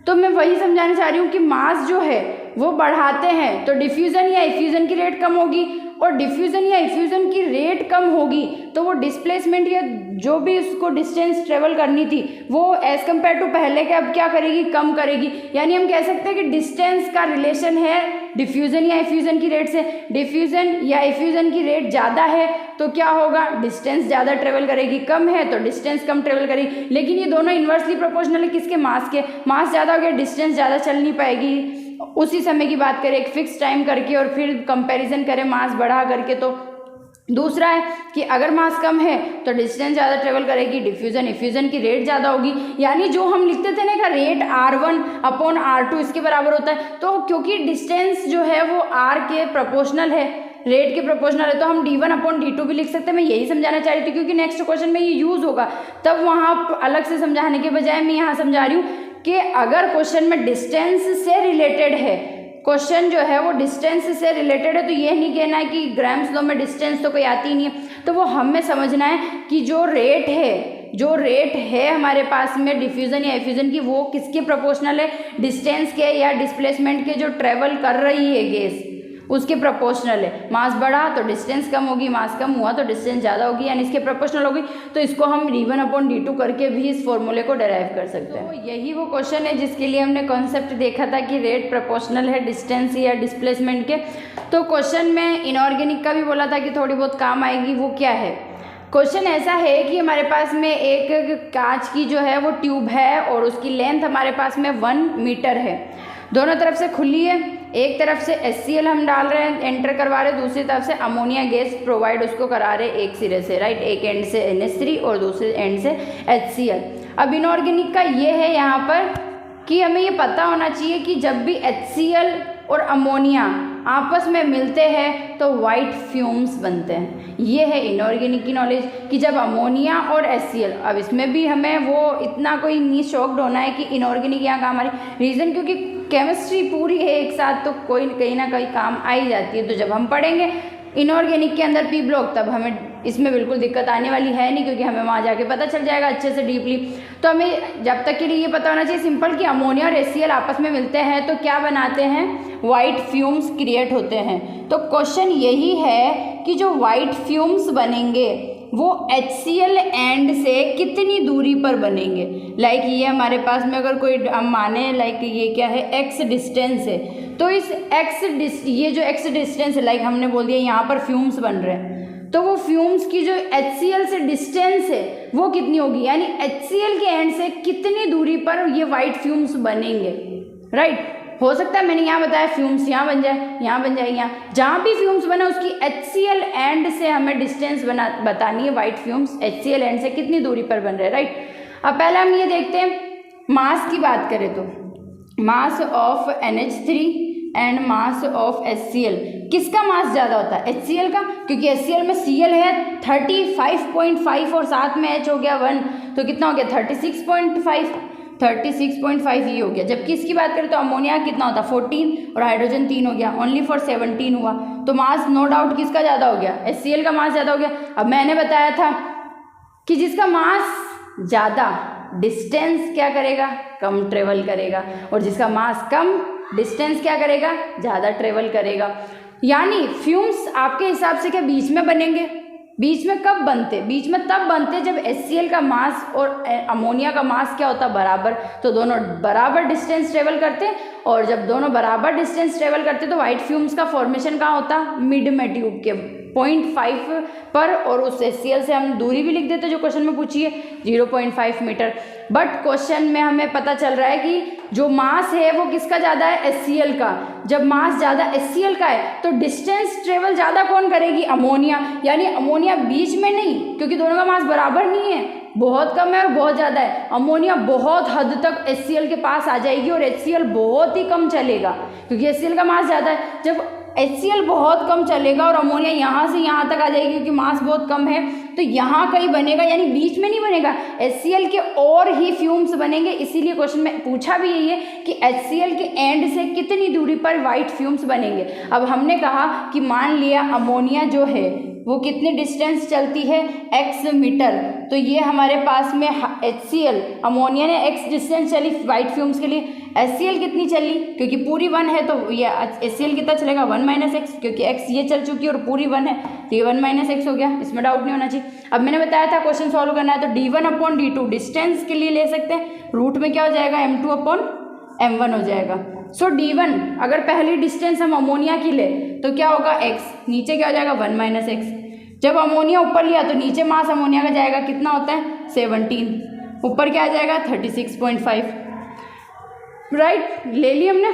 Speaker 1: तो मैं वही समझाना चाह रही हूँ कि मास जो है वो बढ़ाते हैं तो डिफ्यूज़न या इफ्यूज़न की रेट कम होगी, और डिफ्यूज़न या इफ्यूज़न की रेट कम होगी तो वो डिस्प्लेसमेंट या जो भी उसको डिस्टेंस ट्रेवल करनी थी वो एज़ कम्पेयर टू पहले के अब क्या करेगी, कम करेगी। यानी हम कह सकते हैं कि डिस्टेंस का रिलेशन है डिफ्यूज़न या इफ्यूज़न की रेट से। डिफ्यूज़न या इफ्यूज़न की रेट ज़्यादा है तो क्या होगा, डिस्टेंस ज़्यादा ट्रेवल करेगी, कम है तो डिस्टेंस कम ट्रेवल करेगी। लेकिन ये दोनों इन्वर्सली प्रोपोर्शनल है किसके, मास के। मास ज़्यादा हो गया डिस्टेंस ज़्यादा चल नहीं पाएगी। उसी समय की बात करें एक फिक्स टाइम करके और फिर कंपैरिजन करें मास बढ़ा करके, तो दूसरा है कि अगर मास कम है तो डिस्टेंस ज़्यादा ट्रेवल करेगी, डिफ्यूज़न इफ्यूज़न की रेट ज़्यादा होगी। यानी जो हम लिखते थे ना का रेट R1 अपॉन R2 इसके बराबर होता है, तो क्योंकि डिस्टेंस जो है वो R के प्रोपोर्शनल है, रेट के प्रोपोर्शनल है, तो हम D1 अपॉन D2 भी लिख सकते हैं। मैं यही समझाना चाह रही थी क्योंकि नेक्स्ट क्वेश्चन में ये यूज़ होगा, तब वहाँ अलग से समझाने के बजाय मैं यहाँ समझा रही हूँ कि अगर क्वेश्चन में डिस्टेंस से रिलेटेड है, क्वेश्चन जो है वो डिस्टेंस से रिलेटेड है, तो ये नहीं कहना है कि ग्राम्स लॉ में डिस्टेंस तो कोई आती ही नहीं है, तो वो हमें समझना है कि जो रेट है हमारे पास में डिफ्यूज़न या इफ्यूज़न की वो किसके प्रोपोर्शनल है, डिस्टेंस के या डिस्प्लेसमेंट के जो ट्रेवल कर रही है गैस उसके प्रोपोर्शनल है। मास बढ़ा तो डिस्टेंस कम होगी, मास कम हुआ तो डिस्टेंस ज़्यादा होगी, यानी इसके प्रोपोर्शनल होगी। तो इसको हम D1 अपॉन D2 करके भी इस फॉर्मूले को डेराइव कर सकते हैं। तो यही वो क्वेश्चन है जिसके लिए हमने कॉन्सेप्ट देखा था कि रेट प्रोपोर्शनल है डिस्टेंस या डिस्प्लेसमेंट के। तो क्वेश्चन में इनऑर्गेनिक का भी बोला था कि थोड़ी बहुत काम आएगी, वो क्या है। क्वेश्चन ऐसा है कि हमारे पास में एक कांच की जो है वो ट्यूब है और उसकी लेंथ हमारे पास में 1 मीटर है, दोनों तरफ से खुली है। एक तरफ से HCl हम डाल रहे हैं, एंटर करवा रहे हैं, दूसरी तरफ से अमोनिया गैस प्रोवाइड उसको करा रहे हैं एक सिरे से, राइट, एक एंड से NH3 और दूसरे एंड से HCl। अब इनऑर्गेनिक का ये है यहाँ पर कि हमें ये पता होना चाहिए कि जब भी HCl और अमोनिया आपस में मिलते हैं तो वाइट फ्यूम्स बनते हैं। ये है इनऑर्गेनिक की नॉलेज कि जब अमोनिया और HCl, अब इसमें भी हमें वो इतना कोई नहीं शॉक्ड होना है कि इनऑर्गेनिक यहाँ काम आ रही, रीज़न क्योंकि केमिस्ट्री पूरी है एक साथ तो कोई कहीं ना कहीं काम आ ही जाती है। तो जब हम पढ़ेंगे इनऑर्गेनिक के अंदर पी ब्लॉक, तब हमें इसमें बिल्कुल दिक्कत आने वाली है नहीं, क्योंकि हमें वहाँ जाके पता चल जाएगा अच्छे से डीपली। तो हमें जब तक के लिए ये पता होना चाहिए सिंपल कि अमोनिया और HCl आपस में मिलते हैं तो क्या बनाते हैं, वाइट फ्यूम्स क्रिएट होते हैं। तो क्वेश्चन यही है कि जो वाइट फ्यूम्स बनेंगे वो HCl एंड से कितनी दूरी पर बनेंगे। लाइक ये हमारे पास में अगर कोई हम माने लाइक ये क्या है, x डिस्टेंस है, तो इस ये जो x डिस्टेंस है, लाइक हमने बोल दिया यहाँ पर फ्यूम्स बन रहे हैं, तो वो फ्यूम्स की जो HCl से डिस्टेंस है वो कितनी होगी, यानी HCl के एंड से कितनी दूरी पर ये वाइट फ्यूम्स बनेंगे, राइट। हो सकता है मैंने यहाँ बताया फ्यूम्स यहाँ बन जाए, यहाँ बन जाए, यहाँ जहाँ भी फ्यूम्स बना उसकी HCl एंड से हमें डिस्टेंस बतानी है, वाइट फ्यूम्स HCl एंड से कितनी दूरी पर बन रहे हैं, राइट। अब पहले हम ये देखते हैं, मास की बात करें तो mass of NH3 and mass of HCl, किसका मास ज़्यादा होता है, HCl का, क्योंकि HCl में Cl है 35.5 और साथ में H हो गया 1, तो कितना हो गया 36.5 ये हो गया। जबकि इसकी बात करें तो अमोनिया कितना होता है 14 और हाइड्रोजन 3 हो गया, ओनली फॉर 17 हुआ, तो मास नो डाउट किसका ज़्यादा हो गया, HCl का मास ज़्यादा हो गया। अब मैंने बताया था कि जिसका मास ज़्यादा डिस्टेंस क्या करेगा, कम ट्रेवल करेगा, और जिसका मास कम डिस्टेंस क्या करेगा, ज़्यादा ट्रेवल करेगा। यानी फ्यूम्स आपके हिसाब से क्या बीच में बनेंगे, बीच में कब बनते, बीच में तब बनते जब HCl का मास और अमोनिया का मास क्या होता है, बराबर, तो दोनों बराबर डिस्टेंस ट्रेवल करते, और जब दोनों बराबर डिस्टेंस ट्रेवल करते तो वाइट फ्यूम्स का फॉर्मेशन कहाँ होता, मिड में ट्यूब के 0.5 पर, और उस HCl से हम दूरी भी लिख देते जो क्वेश्चन में पूछी है 0.5 मीटर। बट क्वेश्चन में हमें पता चल रहा है कि जो मास है वो किसका ज़्यादा है, HCl का। जब मास ज़्यादा HCl का है तो डिस्टेंस ट्रेवल ज़्यादा कौन करेगी, अमोनिया। यानी अमोनिया बीच में नहीं, क्योंकि दोनों का मास बराबर नहीं है, बहुत कम है और बहुत ज़्यादा है। अमोनिया बहुत हद तक HCl के पास आ जाएगी और HCl बहुत ही कम चलेगा, क्योंकि HCl का मास ज़्यादा है। जब HCl बहुत कम चलेगा और अमोनिया यहाँ से यहाँ तक आ जाएगी, क्योंकि मास बहुत कम है, तो यहाँ कहीं बनेगा, यानी बीच में नहीं बनेगा, HCl के और ही फ्यूम्स बनेंगे। इसीलिए क्वेश्चन में पूछा भी यही है कि HCl के एंड से कितनी दूरी पर वाइट फ्यूम्स बनेंगे। अब हमने कहा कि मान लिया अमोनिया जो है वो कितनी डिस्टेंस चलती है, x मीटर, तो ये हमारे पास में HCl, अमोनिया ने x डिस्टेंस चली वाइट फ्यूम्स के लिए, HCl कितनी चली, क्योंकि पूरी 1 है तो ये HCl कितना चलेगा 1 - x, क्योंकि x ये चल चुकी है और पूरी 1 है तो ये 1 - x हो गया, इसमें डाउट नहीं होना चाहिए। अब मैंने बताया था क्वेश्चन सॉल्व करना है तो d1/d2 डिस्टेंस के लिए ले सकते हैं, रूट में क्या हो जाएगा m2/m1 हो जाएगा। सो d1 अगर पहली डिस्टेंस हम अमोनिया की ले तो क्या होगा x, नीचे क्या हो जाएगा 1 - x। जब अमोनिया ऊपर लिया तो नीचे मास अमोनिया का जाएगा, कितना होता है 17, ऊपर क्या आ जाएगा 36.5, राइट, ले ली हमने।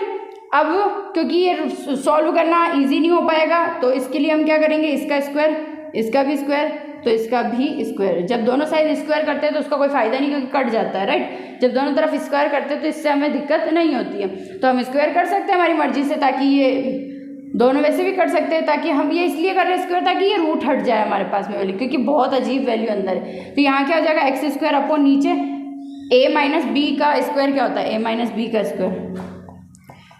Speaker 1: अब क्योंकि ये सॉल्व करना इजी नहीं हो पाएगा तो इसके लिए हम क्या करेंगे, इसका स्क्वायर, इसका भी स्क्वायर, तो इसका भी स्क्वायर। जब दोनों साइड स्क्वायर करते हैं तो उसका कोई फायदा नहीं, क्योंकि कट जाता है, राइट। जब दोनों तरफ स्क्वायर करते हैं तो इससे हमें दिक्कत नहीं होती है, तो हम स्क्वायर कर सकते हैं हमारी मर्जी से, ताकि ये दोनों वैसे भी कर सकते हैं, ताकि हम ये इसलिए कर रहे हैं स्क्वायर ताकि ये रूट हट जाए हमारे पास में वैल्यू, क्योंकि बहुत अजीब वैल्यू अंदर है। तो यहाँ क्या हो जाएगा x² अपॉन नीचे a - b का स्क्वायर क्या होता है, a - b का स्क्वायर,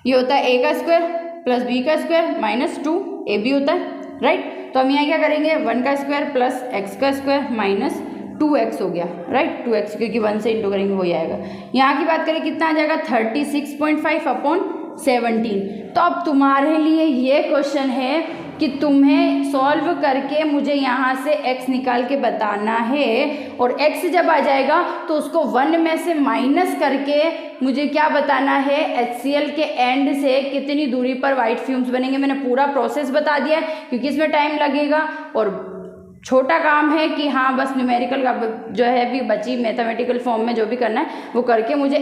Speaker 1: ये होता है a का स्क्वायर प्लस b का स्क्वायर माइनस 2ab होता है, राइट। तो हम यहाँ क्या करेंगे 1 का स्क्वायर प्लस x का स्क्वायर माइनस 2x हो गया, राइट, 2x, क्योंकि 1 से इंटू करेंगे वही आएगा। यहाँ की बात करें कितना आ जाएगा 36.5 अपॉन 17। तो अब तुम्हारे लिए ये क्वेश्चन है कि तुम्हें सॉल्व करके मुझे यहाँ से x निकाल के बताना है, और x जब आ जाएगा तो उसको 1 में से माइनस करके मुझे क्या बताना है, HCl के एंड से कितनी दूरी पर वाइट फ्यूम्स बनेंगे। मैंने पूरा प्रोसेस बता दिया है क्योंकि इसमें टाइम लगेगा और छोटा काम है कि हाँ बस न्यूमेरिकल का जो है भी बची मैथमेटिकल फॉर्म में जो भी करना है वो करके मुझे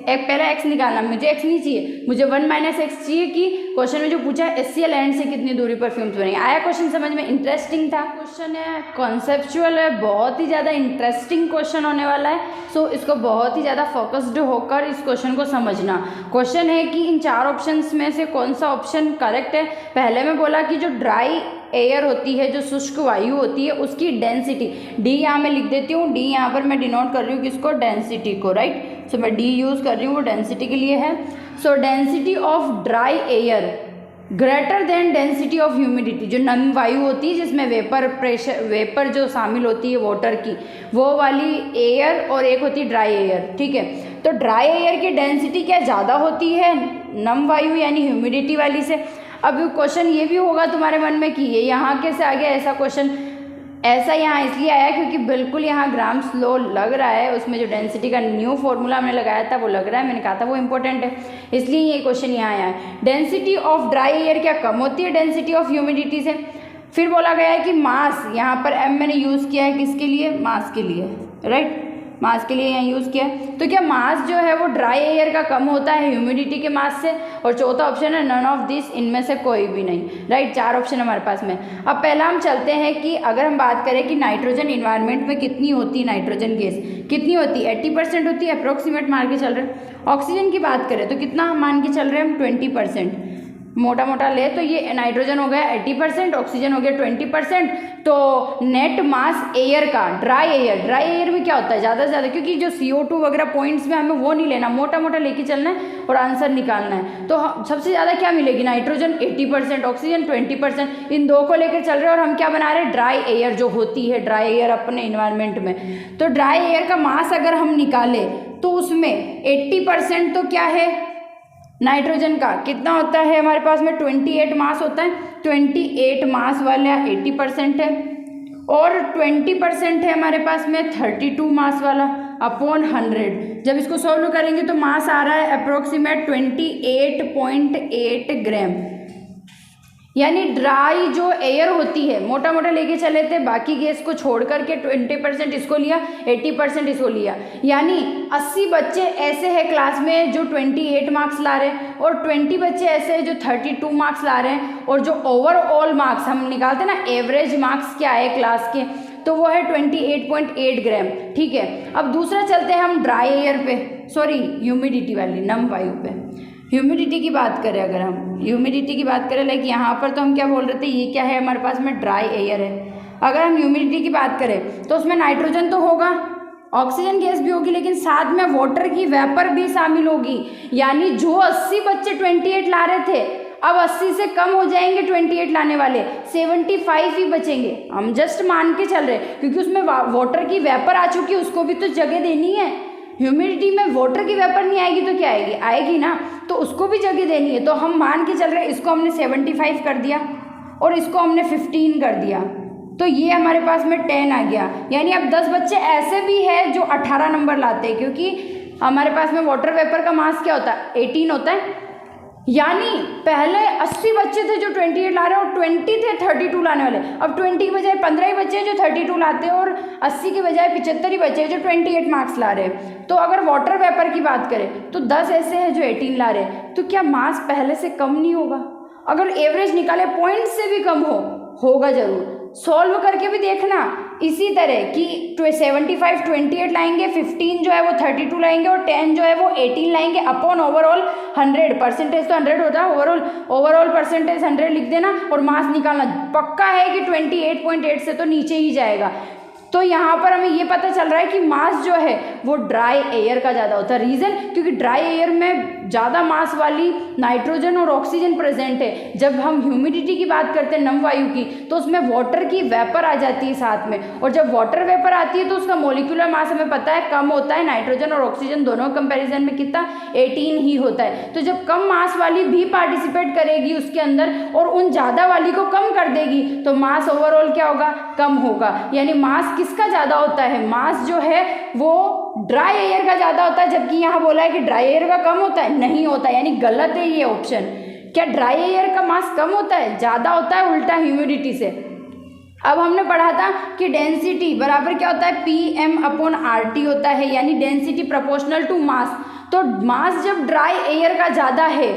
Speaker 1: पहला x निकालना, मुझे x नहीं चाहिए, मुझे 1 - x चाहिए कि क्वेश्चन में जो पूछा है HCl एंड से कितनी दूरी पर फ्यूम्स बनेंगे। आया क्वेश्चन समझ में, इंटरेस्टिंग था क्वेश्चन है, कॉन्सेप्चुअल है, बहुत ही ज़्यादा इंटरेस्टिंग क्वेश्चन होने वाला है। सो इसको बहुत ही ज़्यादा फोकस्ड होकर इस क्वेश्चन को समझना। क्वेश्चन है कि इन 4 ऑप्शंस में से कौन सा ऑप्शन करेक्ट है। पहले मैं बोला कि जो ड्राई एयर होती है, जो शुष्क वायु होती है, उसकी डेंसिटी डी यहाँ मैं लिख देती हूँ, डी यहाँ पर मैं डिनोट कर रही हूँ किसको, डेंसिटी को, राइट। सो मैं डी यूज़ कर रही हूँ, वो डेंसिटी के लिए है। सो density of dry air greater than density of humidity, जो नम वायु होती है जिसमें वेपर जो शामिल होती है वाटर की, वो वाली एयर, और एक होती है ड्राई एयर, ठीक है। तो ड्राई एयर की डेंसिटी क्या ज़्यादा होती है नम वायु यानी ह्यूमिडिटी वाली से। अब क्वेश्चन ये भी होगा तुम्हारे मन में कि ये यहाँ कैसे आ गया ऐसा क्वेश्चन। ऐसा यहाँ इसलिए आया क्योंकि बिल्कुल यहाँ ग्राम्स लॉ लग रहा है, उसमें जो डेंसिटी का न्यू फॉर्मूला हमने लगाया था वो लग रहा है, मैंने कहा था वो इंपॉर्टेंट है, इसलिए ये क्वेश्चन यहाँ आया है। डेंसिटी ऑफ ड्राई एयर क्या कम होती है डेंसिटी ऑफ ह्यूमिडिटी से। फिर बोला गया है कि मास, यहाँ पर एम मैंने यूज़ किया है किसके लिए, मास के लिए, राइट, मास के लिए यहाँ यूज़ किया। तो क्या मास जो है वो ड्राई एयर का कम होता है ह्यूमिडिटी के मास से। और चौथा ऑप्शन है नन ऑफ दिस, इनमें से कोई भी नहीं, राइट। 4 ऑप्शन हमारे पास में। अब पहला हम चलते हैं कि अगर हम बात करें कि नाइट्रोजन इन्वायरमेंट में कितनी होती है, नाइट्रोजन गैस कितनी होती है, 80% होती है, अप्रोक्सीमेट मान के चल रहे हैं। ऑक्सीजन की बात करें तो कितना मान के चल रहे हैं हम, 20%, मोटा मोटा ले तो ये नाइट्रोजन हो गया 80%, ऑक्सीजन हो गया 20%। तो नेट मास एयर का, ड्राई एयर में क्या होता है ज़्यादा से ज़्यादा, क्योंकि जो CO2 वगैरह पॉइंट्स में हमें वो नहीं लेना, मोटा मोटा लेके चलना है और आंसर निकालना है। तो सबसे ज़्यादा क्या मिलेगी, नाइट्रोजन 80%, ऑक्सीजन 20%, इन दो को लेकर चल रहे हैं। और हम क्या बना रहे हैं, ड्राई एयर जो होती है, ड्राई एयर अपने इन्वायरमेंट में। तो ड्राई एयर का मास अगर हम निकालें तो उसमें 80% तो क्या है नाइट्रोजन का, कितना होता है हमारे पास में 28 मास होता है, 28 मास वाला 80% है, और 20% है हमारे पास में 32 मास वाला अपॉन 100। जब इसको सॉल्व करेंगे तो मास आ रहा है अप्रोक्सीमेट 28.8 ग्राम। यानी ड्राई जो एयर होती है, मोटा मोटा लेके चले थे, बाकी गैस को छोड़ करके 20% इसको लिया, 80% इसको लिया। यानी 80 बच्चे ऐसे हैं क्लास में जो 28 मार्क्स ला रहे हैं, और 20 बच्चे ऐसे हैं जो 32 मार्क्स ला रहे हैं, और जो ओवरऑल मार्क्स हम निकालते हैं ना, एवरेज मार्क्स क्या है क्लास के, तो वो है 28.8 ग्राम, ठीक है। अब दूसरा चलते हैं हम ड्राई एयर पे, सॉरी ह्यूमिडिटी वाली, नम वायु पे। ह्यूमिडिटी की बात करें, अगर हम ह्यूमिडिटी की बात करें, लाइक यहाँ पर तो हम क्या बोल रहे थे, ये क्या है हमारे पास में ड्राई एयर है। अगर हम ह्यूमिडिटी की बात करें तो उसमें नाइट्रोजन तो होगा, ऑक्सीजन गैस भी होगी, लेकिन साथ में वाटर की वेपर भी शामिल होगी। यानी जो 80 बच्चे 28 ला रहे थे, अब 80 से कम हो जाएंगे 28 लाने वाले, 75 ही बचेंगे। हम जस्ट मान के चल रहे हैं क्योंकि उसमें वाटर की वेपर आ चुकी है, उसको भी तो जगह देनी है। ह्यूमिडिटी में वाटर की वेपर नहीं आएगी तो क्या आएगी, आएगी ना, तो उसको भी जगह देनी है। तो हम मान के चल रहे हैं, इसको हमने 75 कर दिया और इसको हमने 15 कर दिया, तो ये हमारे पास में 10 आ गया। यानी अब 10 बच्चे ऐसे भी हैं जो 18 नंबर लाते हैं, क्योंकि हमारे पास में वाटर वेपर का मास क्या होता है, 18 होता है। यानी पहले 80 बच्चे थे जो 28 ला रहे हैं, और 20 थे 32 लाने वाले। अब 20 की बजाय 15 ही बच्चे हैं जो 32 लाते हैं, और 80 की बजाय 75 ही बच्चे हैं जो 28 मार्क्स ला रहे हैं। तो अगर वाटर वेपर की बात करें तो 10 ऐसे हैं जो 18 ला रहे हैं, तो क्या मास पहले से कम नहीं होगा? अगर एवरेज निकाले पॉइंट से भी कम होगा जरूर। सॉल्व करके भी देखना इसी तरह कि 75 28 लाएंगे, 15 जो है वो 32 लाएंगे, और 10 जो है वो 18 लाएंगे अपॉन ओवरऑल 100। परसेंटेज तो 100 होता है, ओवरऑल परसेंटेज 100 लिख देना और मास निकालना। पक्का है कि 28.8 से तो नीचे ही जाएगा। तो यहाँ पर हमें ये पता चल रहा है कि मास जो है वो ड्राई एयर का ज़्यादा होता है। रीज़न, क्योंकि ड्राई एयर में ज़्यादा मास वाली नाइट्रोजन और ऑक्सीजन प्रेजेंट है। जब हम ह्यूमिडिटी की बात करते हैं नम वायु की, तो उसमें वाटर की वेपर आ जाती है साथ में, और जब वाटर वेपर आती है तो उसका मोलिकुलर मास हमें पता है कम होता है। नाइट्रोजन और ऑक्सीजन दोनों कंपेरिजन में कितना, 18 ही होता है। तो जब कम मास वाली भी पार्टिसिपेट करेगी उसके अंदर और उन ज़्यादा वाली को कम कर देगी, तो मास ओवरऑल क्या होगा, कम होगा। यानी मास किसका ज़्यादा होता है, मास जो है वो ड्राई एयर का ज़्यादा होता है। जबकि यहाँ बोला है कि ड्राई एयर का कम होता है, नहीं होता, यानी गलत है ये ऑप्शन। क्या ड्राई एयर का मास कम होता है, ज़्यादा होता है, उल्टा ह्यूमिडिटी से। अब हमने पढ़ा था कि डेंसिटी बराबर क्या होता है, PM/RT होता है, यानी डेंसिटी प्रोपोर्शनल टू मास। तो मास जब ड्राई एयर का ज़्यादा है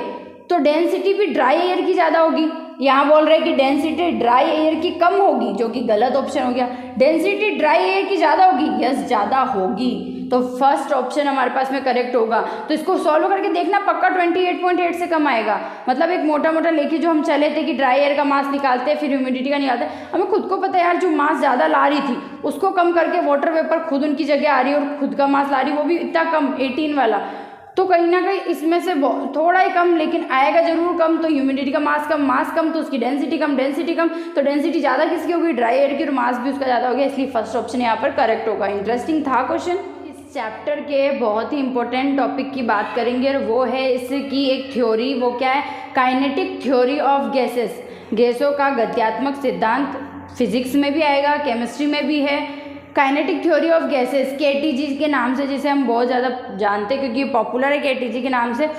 Speaker 1: तो डेंसिटी भी ड्राई एयर की ज़्यादा होगी। यहाँ बोल रहे हैं कि डेंसिटी ड्राई एयर की कम होगी, जो कि गलत ऑप्शन हो गया। डेंसिटी ड्राई एयर की ज़्यादा होगी, यस ज़्यादा होगी। तो फर्स्ट ऑप्शन हमारे पास में करेक्ट होगा। तो इसको सॉल्व करके देखना, पक्का 28.8 से कम आएगा। मतलब एक मोटा मोटा लेके जो हम चले थे कि ड्राई एयर का मास निकालते हैं फिर ह्यूमिडिटी का निकालते हैं, हमें खुद को पता है यार जो मास ज़्यादा ला रही थी उसको कम करके वाटर वेपर खुद उनकी जगह आ रही है और खुद का मास ला रही, वो भी इतना कम 18 वाला। तो तो कहीं ना कहीं इसमें से थोड़ा ही कम, लेकिन आएगा जरूर कम। तो ह्यूमिडिटी का मास कम तो उसकी डेंसिटी कम, तो डेंसिटी ज़्यादा किसकी होगी, ड्राई एयर की, और मास भी उसका ज़्यादा हो गया, इसलिए फर्स्ट ऑप्शन यहाँ पर करेक्ट होगा। इंटरेस्टिंग था क्वेश्चन। इस चैप्टर के बहुत ही इंपॉर्टेंट टॉपिक की बात करेंगे और वो है इसकी एक थ्योरी, वो क्या है, काइनेटिक थ्योरी ऑफ गैसेस, गैसों का गत्यात्मक सिद्धांत। फिजिक्स में भी आएगा, केमिस्ट्री में भी है। Kinetic theory of gases KTG के नाम से, जिसे हम बहुत ज़्यादा जानते हैं क्योंकि पॉपुलर है केटीजी के नाम से।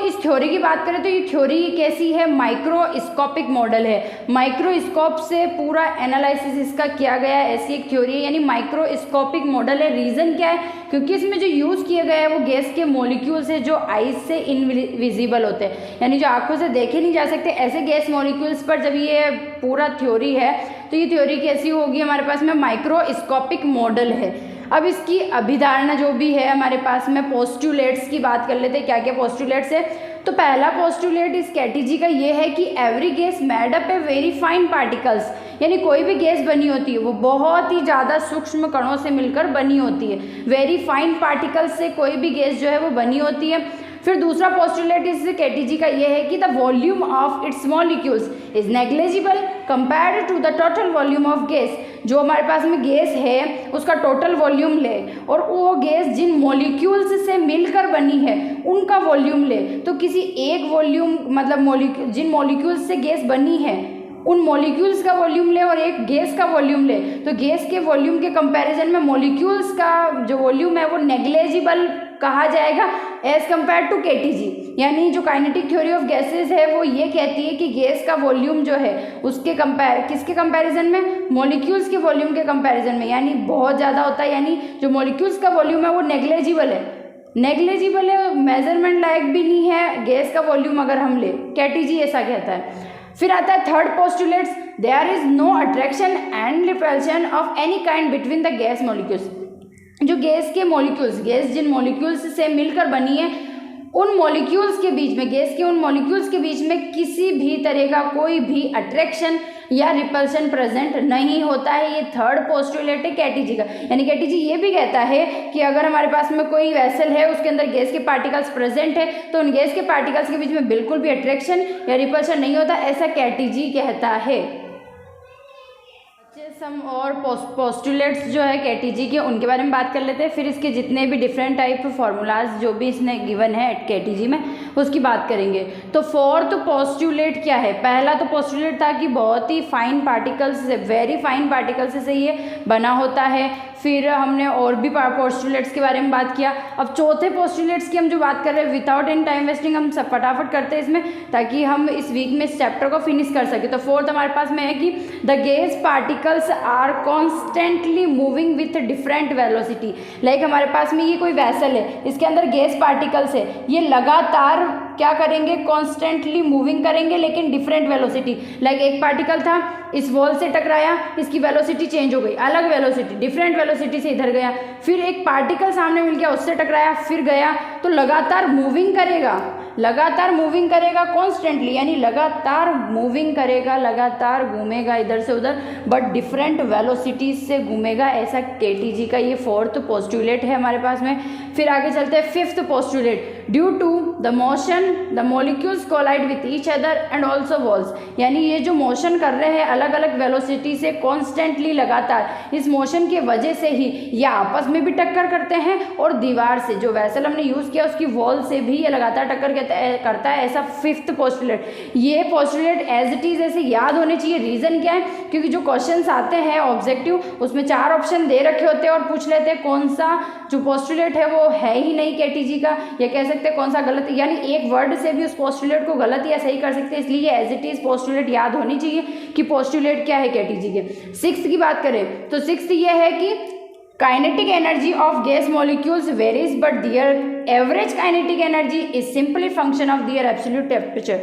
Speaker 1: इस थ्योरी की बात करें तो ये थ्योरी कैसी है, माइक्रोस्कोपिक मॉडल है, माइक्रोस्कोप से पूरा एनालिसिस इसका किया गया है, ऐसी एक थ्योरी है, यानी माइक्रोस्कोपिक मॉडल है। रीज़न क्या है, क्योंकि इसमें जो यूज़ किया गया है वो गैस के मॉलिक्यूल्स है जो आइज से इनविजिबल होते हैं, यानी जो आंखों से देखे नहीं जा सकते, ऐसे गैस मॉलिक्यूल्स पर जब ये पूरा थ्योरी है तो ये थ्योरी कैसी होगी, हमारे पास में माइक्रोस्कोपिक मॉडल है। अब इसकी अभिधारणा जो भी है हमारे पास में, पोस्टुलेट्स की बात कर लेते हैं, क्या क्या पोस्टुलेट्स है। तो पहला पोस्टुलेट इस कैटेगरी का ये है कि every gas made up a very fine particles, यानी कोई भी गैस बनी होती है वो बहुत ही ज़्यादा सूक्ष्म कणों से मिलकर बनी होती है। वेरी फाइन पार्टिकल्स से कोई भी गैस जो है वो बनी होती है। फिर दूसरा पोस्टुलेट इस कैटेगरी का ये है कि the volume of its molecules is negligible compared to the total volume of gas. जो हमारे पास में गैस है उसका टोटल वॉल्यूम ले और वो गैस जिन मॉलिक्यूल्स से मिलकर बनी है उनका वॉल्यूम ले, तो किसी एक वॉल्यूम मतलब जिन मॉलिक्यूल्स से गैस बनी है उन मॉलिक्यूल्स का वॉल्यूम ले और एक गैस का वॉल्यूम ले, तो गैस के वॉल्यूम के कंपैरिजन में मॉलिक्यूल्स का जो वॉल्यूम है वो नेग्लिजिबल कहा जाएगा एज कम्पेयर टू केटीजी। यानी जो काइनेटिक थ्योरी ऑफ गैसेस है वो ये कहती है कि गैस का वॉल्यूम जो है उसके किसके कंपैरिजन में, मॉलिक्यूल्स के वॉल्यूम के कंपैरिजन में, यानी बहुत ज़्यादा होता है, यानी जो मॉलिक्यूल्स का वॉल्यूम है वो नेग्लिजिबल है, मेजरमेंट लायक भी नहीं है गैस का वॉल्यूम अगर हम ले, केटीजी ऐसा कहता है। फिर आता है third postulates, there is no attraction and repulsion of any kind between the gas molecules. जो गैस के मॉलिक्यूल्स, गैस जिन मॉलिक्यूल्स से मिलकर बनी है उन मॉलिक्यूल्स के बीच में, गैस के उन मॉलिक्यूल्स के बीच में किसी भी तरह का कोई भी अट्रैक्शन या रिपल्शन प्रेजेंट नहीं होता है। ये थर्ड पोस्टुलेट है केटीजी का। यानी केटीजी ये भी कहता है कि अगर हमारे पास में कोई वेसल है उसके अंदर गैस के पार्टिकल्स प्रेजेंट है तो उन गैस के पार्टिकल्स के बीच में बिल्कुल भी अट्रैक्शन या रिपल्शन नहीं होता, ऐसा केटीजी कहता है। सम और पोस्टुलेट्स जो है केटीजी के उनके बारे में बात कर लेते हैं, फिर इसके जितने भी डिफरेंट टाइप फार्मूलाज जो भी इसने गिवन है केटीजी में उसकी बात करेंगे। तो फोर्थ पोस्टुलेट क्या है, पहला तो पोस्टुलेट था कि बहुत ही फाइन पार्टिकल्स से, वेरी फाइन पार्टिकल्स से ये बना होता है। फिर हमने और भी पोस्टुलेट्स के बारे में बात किया। अब चौथे पोस्टुलेट्स की हम जो बात कर रहे हैं, विदाउट एनी टाइम वेस्टिंग हम सब फटाफट करते हैं इसमें ताकि हम इस वीक में इस चैप्टर को फिनिश कर सके। तो फोर्थ हमारे पास में है कि the gas particles are constantly moving with different velocity. Like हमारे पास में ये कोई वैसल है, इसके अंदर गैस पार्टिकल्स है, ये लगातार क्या करेंगे, कॉन्स्टेंटली मूविंग करेंगे लेकिन डिफरेंट वेलोसिटी। लाइक एक पार्टिकल था, इस वॉल से टकराया, इसकी वेलोसिटी चेंज हो गई, अलग वेलोसिटी, डिफरेंट वेलोसिटी से इधर गया। फिर एक पार्टिकल सामने मिल गया, उससे टकराया, फिर गया, तो लगातार मूविंग करेगा कॉन्स्टेंटली, यानी लगातार मूविंग करेगा, लगातार घूमेगा इधर से उधर, बट डिफरेंट वेलोसिटीज से घूमेगा। ऐसा केटीजी का ये फोर्थ पोस्टुलेट है हमारे पास में। फिर आगे चलते हैं fifth postulate, due to the motion the molecules collide with each other and also walls. यानी ये जो मोशन कर रहे हैं अलग अलग वेलोसिटी से कॉन्स्टेंटली लगातार, इस मोशन की वजह से ही ये आपस में भी टक्कर करते हैं और दीवार से, जो वेसल हमने यूज़ किया उसकी वॉल से भी ये लगातार टक्कर करता है। ऐसा फिफ्थ पोस्टुलेट। ये पोस्टुलेट एज इट इज़ ऐसे याद होने चाहिए। रीज़न क्या है, क्योंकि जो क्वेश्चंस आते हैं ऑब्जेक्टिव उसमें 4 ऑप्शन दे रखे होते हैं और पूछ लेते हैं कौन सा जो पोस्टुलेट है वो है ही नहीं केटीजी का, या कह सकते हैं कौन सा गलत, यानी एक वर्ड से भी उस पोस्टुलेट को गलत या सही कर सकते हैं। इसलिए एज इट इज़ पोस्टुलेट याद होनी चाहिए कि पोस्टुलेट क्या है केटीजी के। सिक्स्थ की बात करें तो सिक्स्थ ये है कि kinetic energy of gas molecules varies but their average kinetic energy is simply function of their absolute temperature.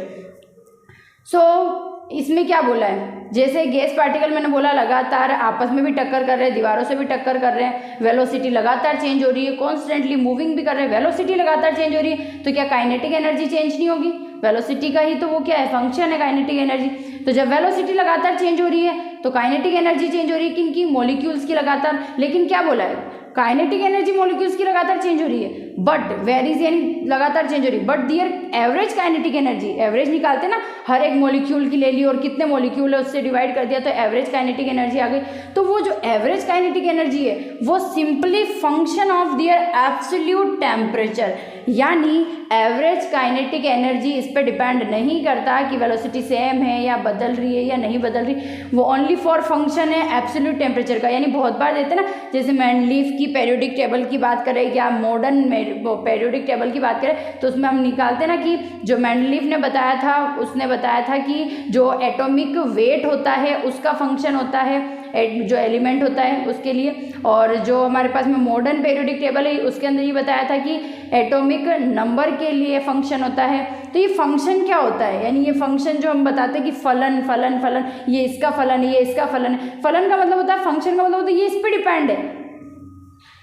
Speaker 1: इसमें क्या बोला है, जैसे गैस पार्टिकल मैंने बोला लगातार आपस में भी टक्कर कर रहे हैं, दीवारों से भी टक्कर कर रहे हैं, वेलोसिटी लगातार चेंज हो रही है, कॉन्स्टेंटली मूविंग भी कर रहे हैं, वेलोसिटी लगातार चेंज हो रही है, तो क्या काइनेटिक एनर्जी चेंज नहीं होगी? वेलोसिटी का ही तो वो क्या है, फंक्शन है काइनेटिक एनर्जी। तो जब वेलोसिटी लगातार चेंज हो रही है तो काइनेटिक एनर्जी चेंज हो रही है, किनकी? मॉलिक्यूल्स की लगातार। लेकिन क्या बोला है, काइनेटिक एनर्जी मॉलिक्यूल्स की लगातार चेंज हो रही है, बट वेरीज यानी लगातार चेंज हो रही, but their average kinetic energy, average निकालते ना, हर एक मॉलिक्यूल की ले ली और कितने मॉलिक्यूल है उससे डिवाइड कर दिया तो एवरेज काइनेटिक एनर्जी आ गई। तो वो जो एवरेज काइनेटिक एनर्जी है वो simply function of their absolute temperature, यानी एवरेज काइनेटिक एनर्जी इस पर डिपेंड नहीं करता कि वेलोसिटी सेम है या बदल रही है या नहीं बदल रही, वो ओनली फॉर फंक्शन है एब्सोल्यूट टेम्परेचर का। यानी बहुत बार देते ना, जैसे मेंडलीफ की पीरियोडिक टेबल की बात करें या मॉडर्न पीरियोडिक टेबल की बात करें तो उसमें हम निकालते ना कि जो मेंडलीफ ने बताया था, उसने बताया था कि जो एटॉमिक वेट होता है उसका फंक्शन होता है जो एलिमेंट होता है उसके लिए, और जो हमारे पास में मॉडर्न पीरियोडिक टेबल है उसके अंदर ये बताया था कि एटॉमिक नंबर के लिए फंक्शन होता है। तो ये फंक्शन क्या होता है, यानी ये फंक्शन जो हम बताते हैं कि फलन फलन फलन, ये इसका फलन, ये इसका फलन, फलन का मतलब होता है, फंक्शन का मतलब होता है ये इस पर डिपेंड है।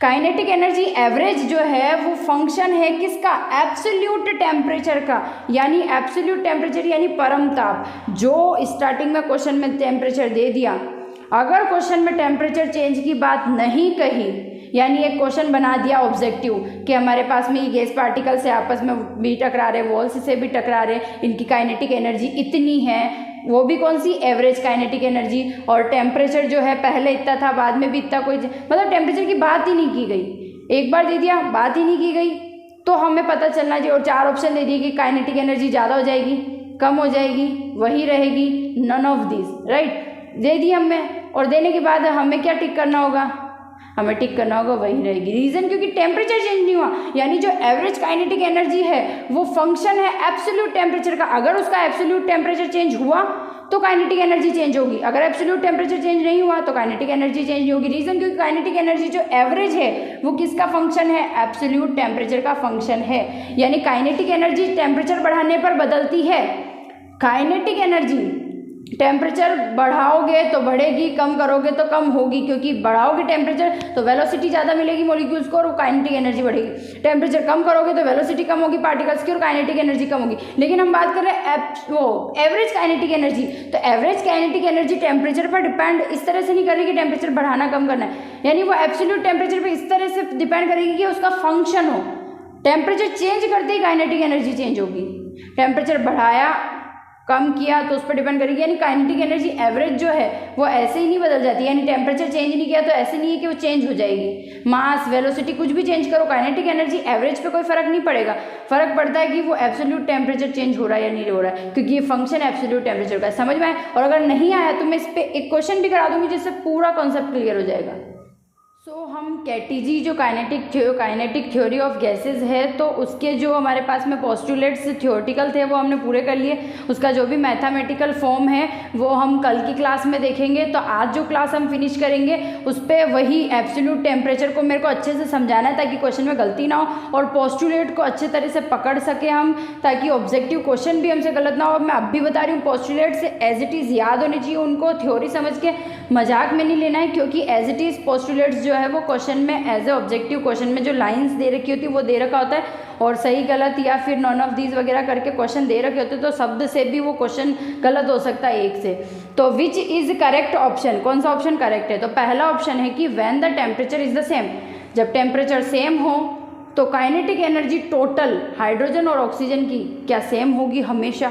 Speaker 1: काइनेटिक एनर्जी एवरेज जो है वो फंक्शन है किसका, एब्सोल्यूट टेम्परेचर का, यानी एब्सोल्यूट टेम्परेचर यानी परम ताप। जो स्टार्टिंग में क्वेश्चन में टेम्परेचर दे दिया, अगर क्वेश्चन में टेम्परेचर चेंज की बात नहीं कही, यानी एक क्वेश्चन बना दिया ऑब्जेक्टिव कि हमारे पास में ये गैस पार्टिकल से आपस में भी टकरा रहे, वॉल्स से भी टकरा रहे, इनकी काइनेटिक एनर्जी इतनी है, वो भी कौन सी, एवरेज काइनेटिक एनर्जी, और टेम्परेचर जो है पहले इतना था बाद में भी इतना, कोई मतलब टेम्परेचर की बात ही नहीं की गई, एक बार दे दिया बात ही नहीं की गई, तो हमें पता चलना चाहिए। और 4 ऑप्शन दे दिए कि काइनेटिक एनर्जी ज़्यादा हो जाएगी, कम हो जाएगी, वही रहेगी, नन ऑफ दिस, राइट, दे दी हमें। और देने के बाद हमें क्या टिक करना होगा, हमें टिक करना होगा वही रहेगी। रीज़न क्योंकि टेम्परेचर चेंज नहीं हुआ, यानी जो एवरेज काइनेटिक एनर्जी है वो फंक्शन है एब्सोल्यूट टेम्परेचर का। अगर उसका एब्सोल्यूट टेम्परेचर चेंज हुआ तो काइनेटिक एनर्जी चेंज होगी, अगर एब्सोल्यूट टेम्परेचर चेंज नहीं हुआ तो काइनेटिक एनर्जी चेंज नहीं होगी। रीज़न क्योंकि काइनेटिक एनर्जी जो एवरेज है वो किसका फंक्शन है, एब्सोल्यूट टेम्परेचर का फंक्शन है। यानी काइनेटिक एनर्जी टेम्परेचर बढ़ाने पर बदलती है। काइनेटिक एनर्जी टेम्परेचर बढ़ाओगे तो बढ़ेगी, कम करोगे तो कम होगी, क्योंकि बढ़ाओगे टेम्परेचर तो वेलोसिटी ज़्यादा मिलेगी मॉलिक्यूल्स को और काइनेटिक एनर्जी बढ़ेगी। टेम्परेचर कम करोगे तो वेलोसिटी कम होगी पार्टिकल्स की और काइनेटिक एनर्जी कम होगी। लेकिन हम बात कर रहे हैं वो एवरेज काइनेटिक एनर्जी, तो एवरेज काइनेटिक एनर्जी टेम्परेचर पर डिपेंड इस तरह से नहीं कर रही कि टेम्परेचर बढ़ाना कम करना है, यानी वो एब्सोल्यूट टेम्परेचर पर इस तरह से डिपेंड करेगी कि उसका फंक्शन हो। टेम्परेचर चेंज करते ही काइनेटिक एनर्जी चेंज होगी, टेम्परेचर बढ़ाया कम किया तो उस पर डिपेंड करेगी। यानी काइनेटिक एनर्जी एवरेज जो है वो ऐसे ही नहीं बदल जाती, यानी टेम्परेचर चेंज नहीं किया तो ऐसे नहीं है कि वो चेंज हो जाएगी। मास, वेलोसिटी कुछ भी चेंज करो, काइनेटिक एनर्जी एवरेज पे कोई फर्क नहीं पड़ेगा। फर्क पड़ता है कि वो एब्सोल्यूट टेम्परेचर चेंज हो रहा है या नहीं हो रहा है, क्योंकि ये फंक्शन एब्सोल्यूट टेम्परेचर का। समझ में आया? और अगर नहीं आया तो मैं इस पर एक क्वेश्चन भी करा दूंगी जिससे पूरा कॉन्सेप्ट क्लियर हो जाएगा। हम कैटीजी जो काइनेटिक थ्योरी ऑफ गैसेस है, तो उसके जो हमारे पास में पोस्टुलेट्स थ्योरेटिकल थे वो हमने पूरे कर लिए। उसका जो भी मैथमेटिकल फॉर्म है वो हम कल की क्लास में देखेंगे। तो आज जो क्लास हम फिनिश करेंगे उस पर वही एब्सोल्यूट टेम्परेचर को मेरे को अच्छे से समझाना है ताकि क्वेश्चन में गलती ना हो और पोस्टुलेट को अच्छे तरह से पकड़ सके हम, ताकि ऑब्जेक्टिव क्वेश्चन भी हमसे गलत ना हो। मैं अब भी बता रही हूँ, पोस्टुलेट से एज इट इज़ याद होने चाहिए, उनको थ्योरी समझ के मजाक में नहीं लेना है, क्योंकि एज इट इज़ पोस्टुलेट्स जो है वो क्वेश्चन में एज ए ऑब्जेक्टिव क्वेश्चन में जो लाइंस दे रखी होती है वो दे रखा होता है, और सही गलत या फिर नॉन ऑफ दीज वगैरह करके क्वेश्चन दे रखे होते हैं, तो शब्द से भी वो क्वेश्चन गलत हो सकता है एक से। तो विच इज करेक्ट ऑप्शन, कौन सा ऑप्शन करेक्ट है? तो पहला ऑप्शन है कि when the temperature is the same, जब टेम्परेचर सेम हो तो काइनेटिक एनर्जी टोटल हाइड्रोजन और ऑक्सीजन की क्या सेम होगी हमेशा।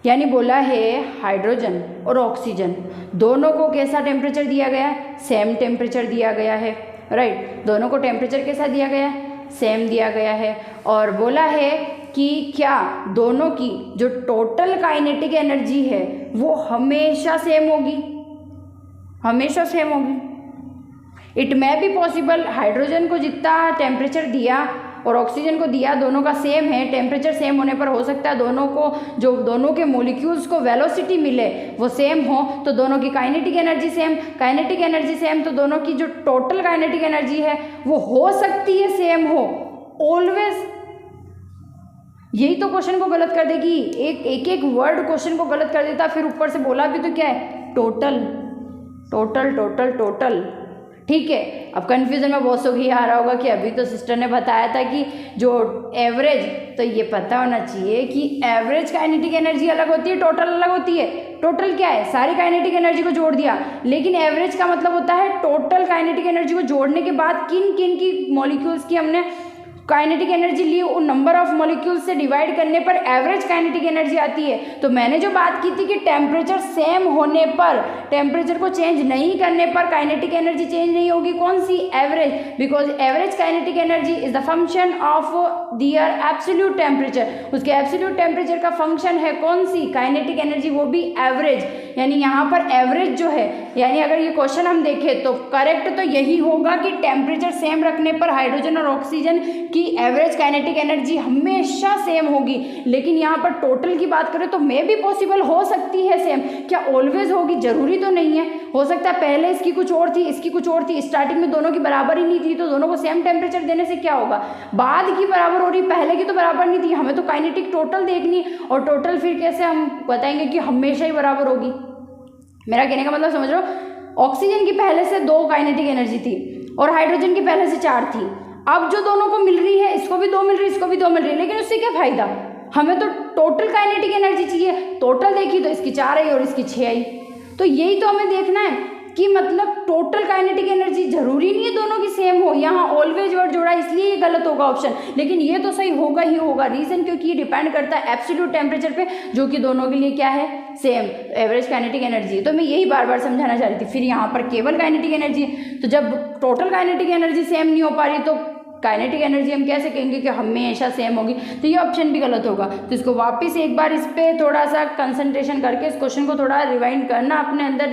Speaker 1: यानी बोला है हाइड्रोजन और ऑक्सीजन दोनों को कैसा टेम्परेचर दिया गया है, सेम टेम्परेचर दिया गया है, राइट। दोनों को टेम्परेचर कैसा दिया गया है, सेम दिया गया है। और बोला है कि क्या दोनों की जो टोटल काइनेटिक एनर्जी है वो हमेशा सेम होगी, हमेशा सेम होगी। It may be possible, hydrogen को जितना टेम्परेचर दिया और ऑक्सीजन को दिया दोनों का सेम है, टेम्परेचर सेम होने पर हो सकता है दोनों को जो दोनों के मॉलिक्यूल्स को वेलोसिटी मिले वो सेम हो, तो दोनों की kinetic energy same, kinetic energy same, तो दोनों की जो टोटल काइनेटिक एनर्जी है वो हो सकती है सेम हो ऑलवेज। यही तो क्वेश्चन को गलत कर देगी, एक वर्ड क्वेश्चन को गलत कर देता, फिर ऊपर से बोला भी तो क्या है, टोटल टोटल टोटल टोटल। ठीक है, अब कन्फ्यूजन में बहुत सो ही आ रहा होगा कि अभी तो सिस्टर ने बताया था कि जो एवरेज, तो ये पता होना चाहिए कि एवरेज काइनेटिक एनर्जी अलग होती है, टोटल अलग होती है। टोटल क्या है, सारी काइनेटिक एनर्जी को जोड़ दिया, लेकिन एवरेज का मतलब होता है टोटल काइनेटिक एनर्जी को जोड़ने के बाद किन किन की मॉलिक्यूल्स की हमने काइनेटिक एनर्जी ली उन नंबर ऑफ मॉलिक्यूल्स से डिवाइड करने पर एवरेज काइनेटिक एनर्जी आती है। तो मैंने जो बात की थी कि टेम्परेचर सेम होने पर, टेम्परेचर को चेंज नहीं करने पर काइनेटिक एनर्जी चेंज नहीं होगी, कौन सी, average, because average kinetic energy is the function of their absolute temperature, उसके एब्सोल्यूट टेम्परेचर का फंक्शन है कौन सी, काइनेटिक एनर्जी, वो भी एवरेज। यानी यहाँ पर एवरेज जो है, यानी अगर ये क्वेश्चन हम देखें तो करेक्ट तो यही होगा कि टेम्परेचर सेम रखने पर हाइड्रोजन और ऑक्सीजन की एवरेज काइनेटिक एनर्जी हमेशा सेम होगी। लेकिन यहाँ पर टोटल की बात करें तो मे भी पॉसिबल हो सकती है सेम, क्या ऑलवेज होगी, जरूरी तो नहीं है, हो सकता है पहले इसकी कुछ और थी, इसकी कुछ और थी, स्टार्टिंग में दोनों की बराबर ही नहीं थी, तो दोनों को सेम टेम्परेचर देने से क्या होगा, बाद की बराबर हो रही, पहले की तो बराबर नहीं थी। हमें तो काइनेटिक टोटल देखनी है, और टोटल फिर कैसे हम बताएंगे कि हमेशा ही बराबर होगी। मेरा कहने का मतलब समझ रहे हो, ऑक्सीजन की पहले से 2 काइनेटिक एनर्जी थी और हाइड्रोजन की पहले से 4 थी। अब जो दोनों को मिल रही है, इसको भी 2 मिल रही है, इसको भी 2 मिल रही है, लेकिन उससे क्या फायदा, हमें तो टोटल काइनेटिक एनर्जी चाहिए। टोटल देखी तो इसकी 4 आई और इसकी 6 आई, तो यही तो हमें देखना है कि मतलब टोटल काइनेटिक एनर्जी जरूरी नहीं है दोनों की सेम हो। यहाँ ऑलवेज वर्ड जोड़ा इसलिए ये गलत होगा ऑप्शन, लेकिन ये तो सही होगा ही होगा। रीजन क्योंकि ये डिपेंड करता है एब्सोल्यूट टेम्परेचर पे, जो कि दोनों के लिए क्या है, सेम एवरेज काइनेटिक एनर्जी। तो मैं यही बार बार समझाना चाह रही थी। फिर यहाँ पर केवल काइनेटिक एनर्जी, तो जब टोटल काइनेटिक एनर्जी सेम नहीं हो पा रही तो काइनेटिक एनर्जी हम कैसे कहेंगे कि हमेशा सेम होगी, तो ये ऑप्शन भी गलत होगा। तो इसको वापस एक बार इस पर थोड़ा सा कंसंट्रेशन करके इस क्वेश्चन को थोड़ा रिवाइंड करना, अपने अंदर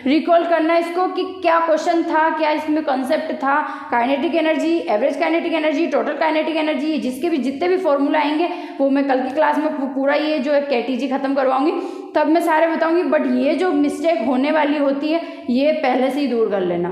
Speaker 1: रिकॉल करना इसको कि क्या क्वेश्चन था, क्या इसमें कॉन्सेप्ट था। Kinetic energy, average kinetic energy, total kinetic energy, जिसके भी जितने भी फॉर्मूला आएंगे वो मैं कल की क्लास में पूरा ये जो है KTG खत्म करवाऊंगी, तब मैं सारे बताऊंगी। बट ये जो मिस्टेक होने वाली होती है ये पहले से ही दूर कर लेना।